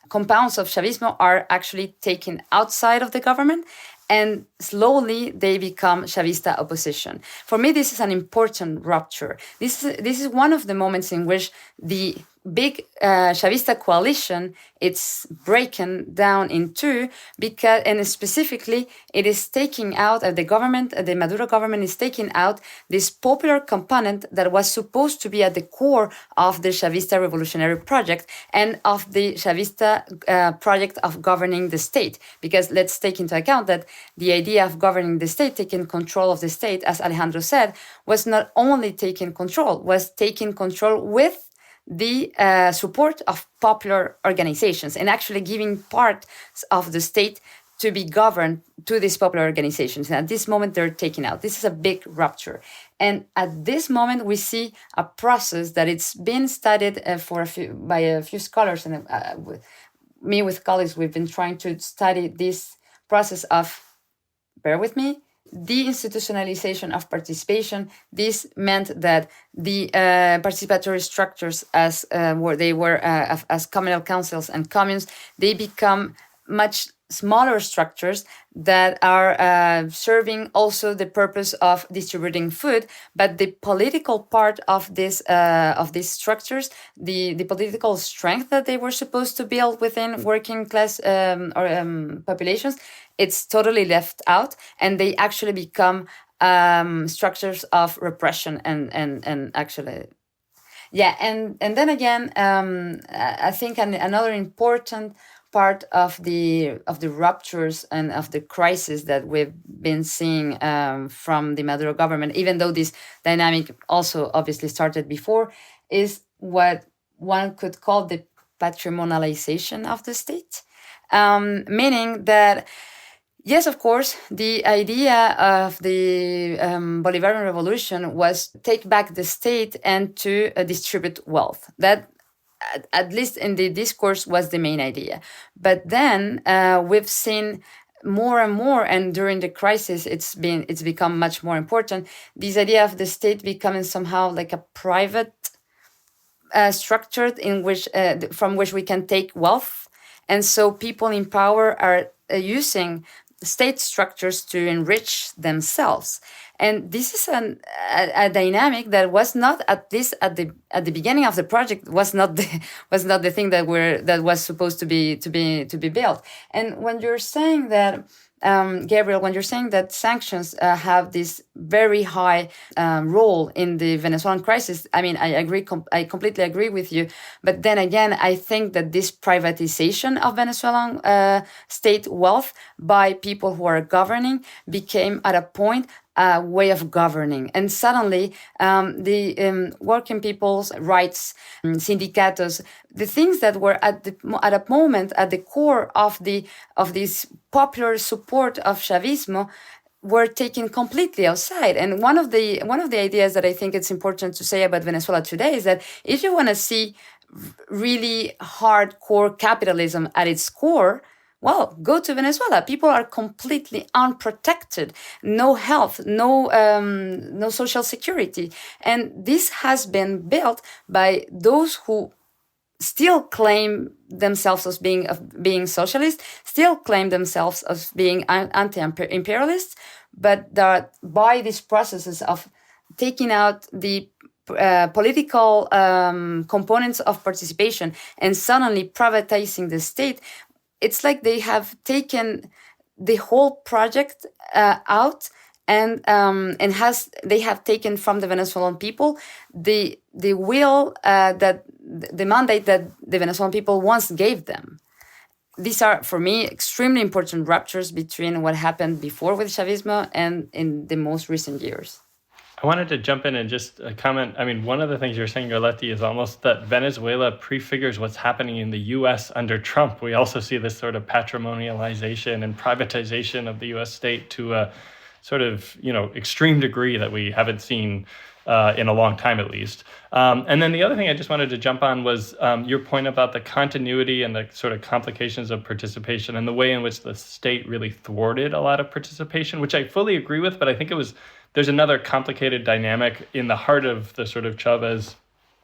compounds of Chavismo are actually taken outside of the government, and slowly they become Chavista opposition. For me, this is an important rupture. This is one of the moments in which the big Chavista coalition, it's breaking down in two, and specifically it is taking out the Maduro government is taking out this popular component that was supposed to be at the core of the Chavista revolutionary project and of the Chavista project of governing the state. Because let's take into account that the idea of governing the state, taking control of the state, as Alejandro said, was not only taking control, was taking control with the support of popular organizations and actually giving parts of the state to be governed to these popular organizations. And at this moment, they're taken out. This is a big rupture. And at this moment, we see a process that it's been studied by a few scholars. And with colleagues, we've been trying to study this process of, bear with me, deinstitutionalization of participation. This meant that the participatory structures, as communal councils and communes, they become much smaller structures that are serving also the purpose of distributing food, but the political part of these structures, the political strength that they were supposed to build within working class populations, it's totally left out, and they actually become structures of repression and actually. Yeah, and then again, I think another important part of the ruptures and of the crisis that we've been seeing from the Maduro government, even though this dynamic also obviously started before, is what one could call the patrimonialization of the state, meaning that, yes, of course, the idea of the Bolivarian Revolution was to take back the state and to distribute wealth. That, at least in the discourse, was the main idea. But then we've seen more and more, and during the crisis, it's become much more important. This idea of the state becoming somehow like a private structure in which from which we can take wealth, and so people in power are using state structures to enrich themselves. And this is a dynamic that was not, at least at the beginning of the project, was not the thing that was supposed to be built. And when you're saying that Gabriel, when you're saying that sanctions have this very high role in the Venezuelan crisis, I mean, I agree. I completely agree with you. But then again, I think that this privatization of Venezuelan state wealth by people who are governing became at a point a way of governing. And suddenly the working people's rights, sindicatos, the things that were at a moment at the core of this popular support of Chavismo were taken completely outside. And one of the ideas that I think it's important to say about Venezuela today is that if you want to see really hardcore capitalism at its core, well, go to Venezuela. People are completely unprotected, no health, no social security. And this has been built by those who still claim themselves as being socialist, still claim themselves as being anti-imperialists, but that by these processes of taking out the political components of participation and suddenly privatizing the state, it's like they have taken the whole project out, and they have taken from the Venezuelan people the will that the mandate that the Venezuelan people once gave them. These are, for me, extremely important ruptures between what happened before with Chavismo and in the most recent years. I wanted to jump in and just comment. I mean, one of the things you're saying, Yoletty, is almost that Venezuela prefigures what's happening in the U.S. under Trump. We also see this sort of patrimonialization and privatization of the U.S. state to a sort of, extreme degree that we haven't seen in a long time, at least. And then the other thing I just wanted to jump on was your point about the continuity and the sort of complications of participation and the way in which the state really thwarted a lot of participation, which I fully agree with, but I think there's another complicated dynamic in the heart of the sort of Chávez,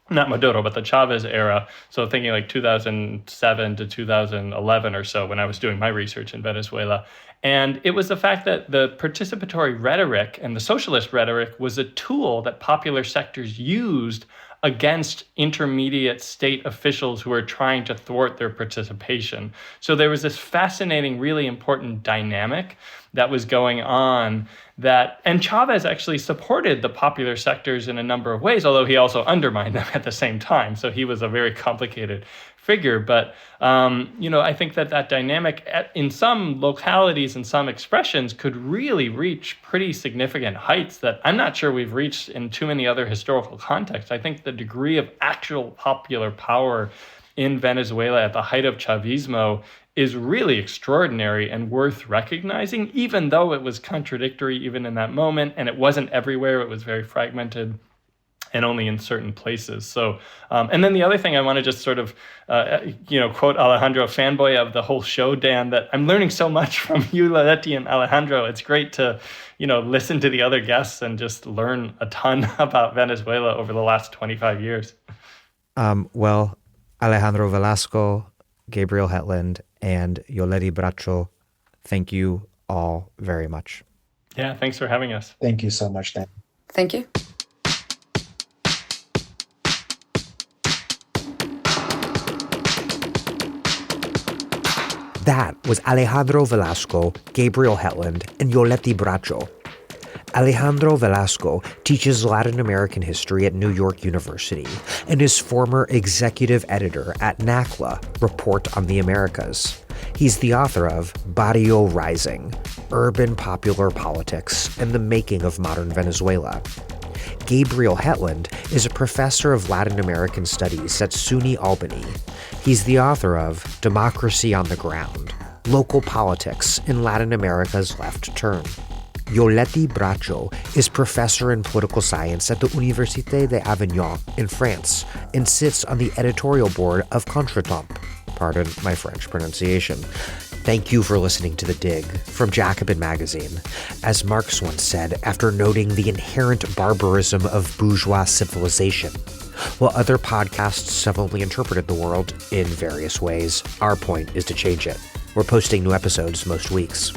not Maduro, but the Chávez era. So thinking like 2007 to 2011 or so when I was doing my research in Venezuela. And it was the fact that the participatory rhetoric and the socialist rhetoric was a tool that popular sectors used against intermediate state officials who were trying to thwart their participation. So there was this fascinating, really important dynamic that was going on and Chávez actually supported the popular sectors in a number of ways, although he also undermined them at the same time. So he was a very complicated figure. But, I think that dynamic in some localities and some expressions could really reach pretty significant heights that I'm not sure we've reached in too many other historical contexts. I think the degree of actual popular power in Venezuela at the height of Chavismo is really extraordinary and worth recognizing, even though it was contradictory even in that moment, and it wasn't everywhere. It was very fragmented and only in certain places. So, and then the other thing I want to just sort of, quote Alejandro, fanboy of the whole show, Dan, that I'm learning so much from you, Yoletty, and Alejandro. It's great to, listen to the other guests and just learn a ton about Venezuela over the last 25 years. Well, Alejandro Velasco, Gabriel Hetland, and Yoletty Bracho, thank you all very much. Yeah, thanks for having us. Thank you so much, Dan. Thank you. That was Alejandro Velasco, Gabriel Hetland, and Yoletty Bracho. Alejandro Velasco teaches Latin American history at New York University and is former executive editor at NACLA, Report on the Americas. He's the author of Barrio Rising, Urban Popular Politics and the Making of Modern Venezuela. Gabriel Hetland is a professor of Latin American Studies at SUNY Albany. He's the author of Democracy on the Ground, Local Politics in Latin America's Left Turn. Yoletty Bracho is professor in political science at the Université d'Avignon in France and sits on the editorial board of Contretemps. Pardon my French pronunciation. Thank you for listening to The Dig from Jacobin Magazine. As Marx once said, after noting the inherent barbarism of bourgeois civilization, while other podcasts have only interpreted the world in various ways, our point is to change it. We're posting new episodes most weeks.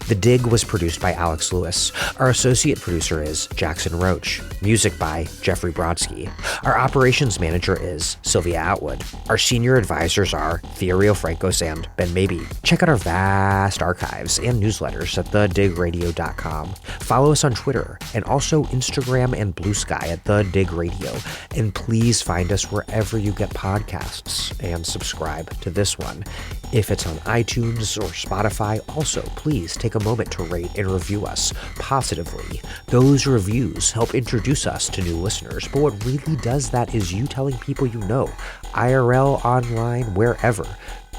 The Dig was produced by Alex Lewis. Our associate producer is Jackson Roach. Music by Jeffrey Brodsky. Our operations manager is Sylvia Atwood. Our senior advisors are Thea Riofrancos and Ben Mabey. Check out our vast archives and newsletters at thedigradio.com. Follow us on Twitter and also Instagram and Blue Sky at The Dig Radio. And please find us wherever you get podcasts and subscribe to this one. If it's on iTunes or Spotify, also please take a moment to rate and review us positively. Those reviews help introduce us to new listeners, but what really does that is you telling people you know, IRL, online, wherever,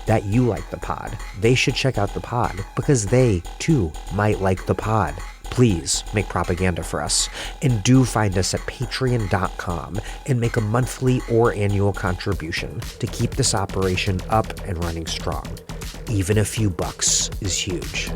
that you like the pod. They should check out the pod because they, too, might like the pod. Please make propaganda for us, and do find us at patreon.com and make a monthly or annual contribution to keep this operation up and running strong. Even a few bucks is huge.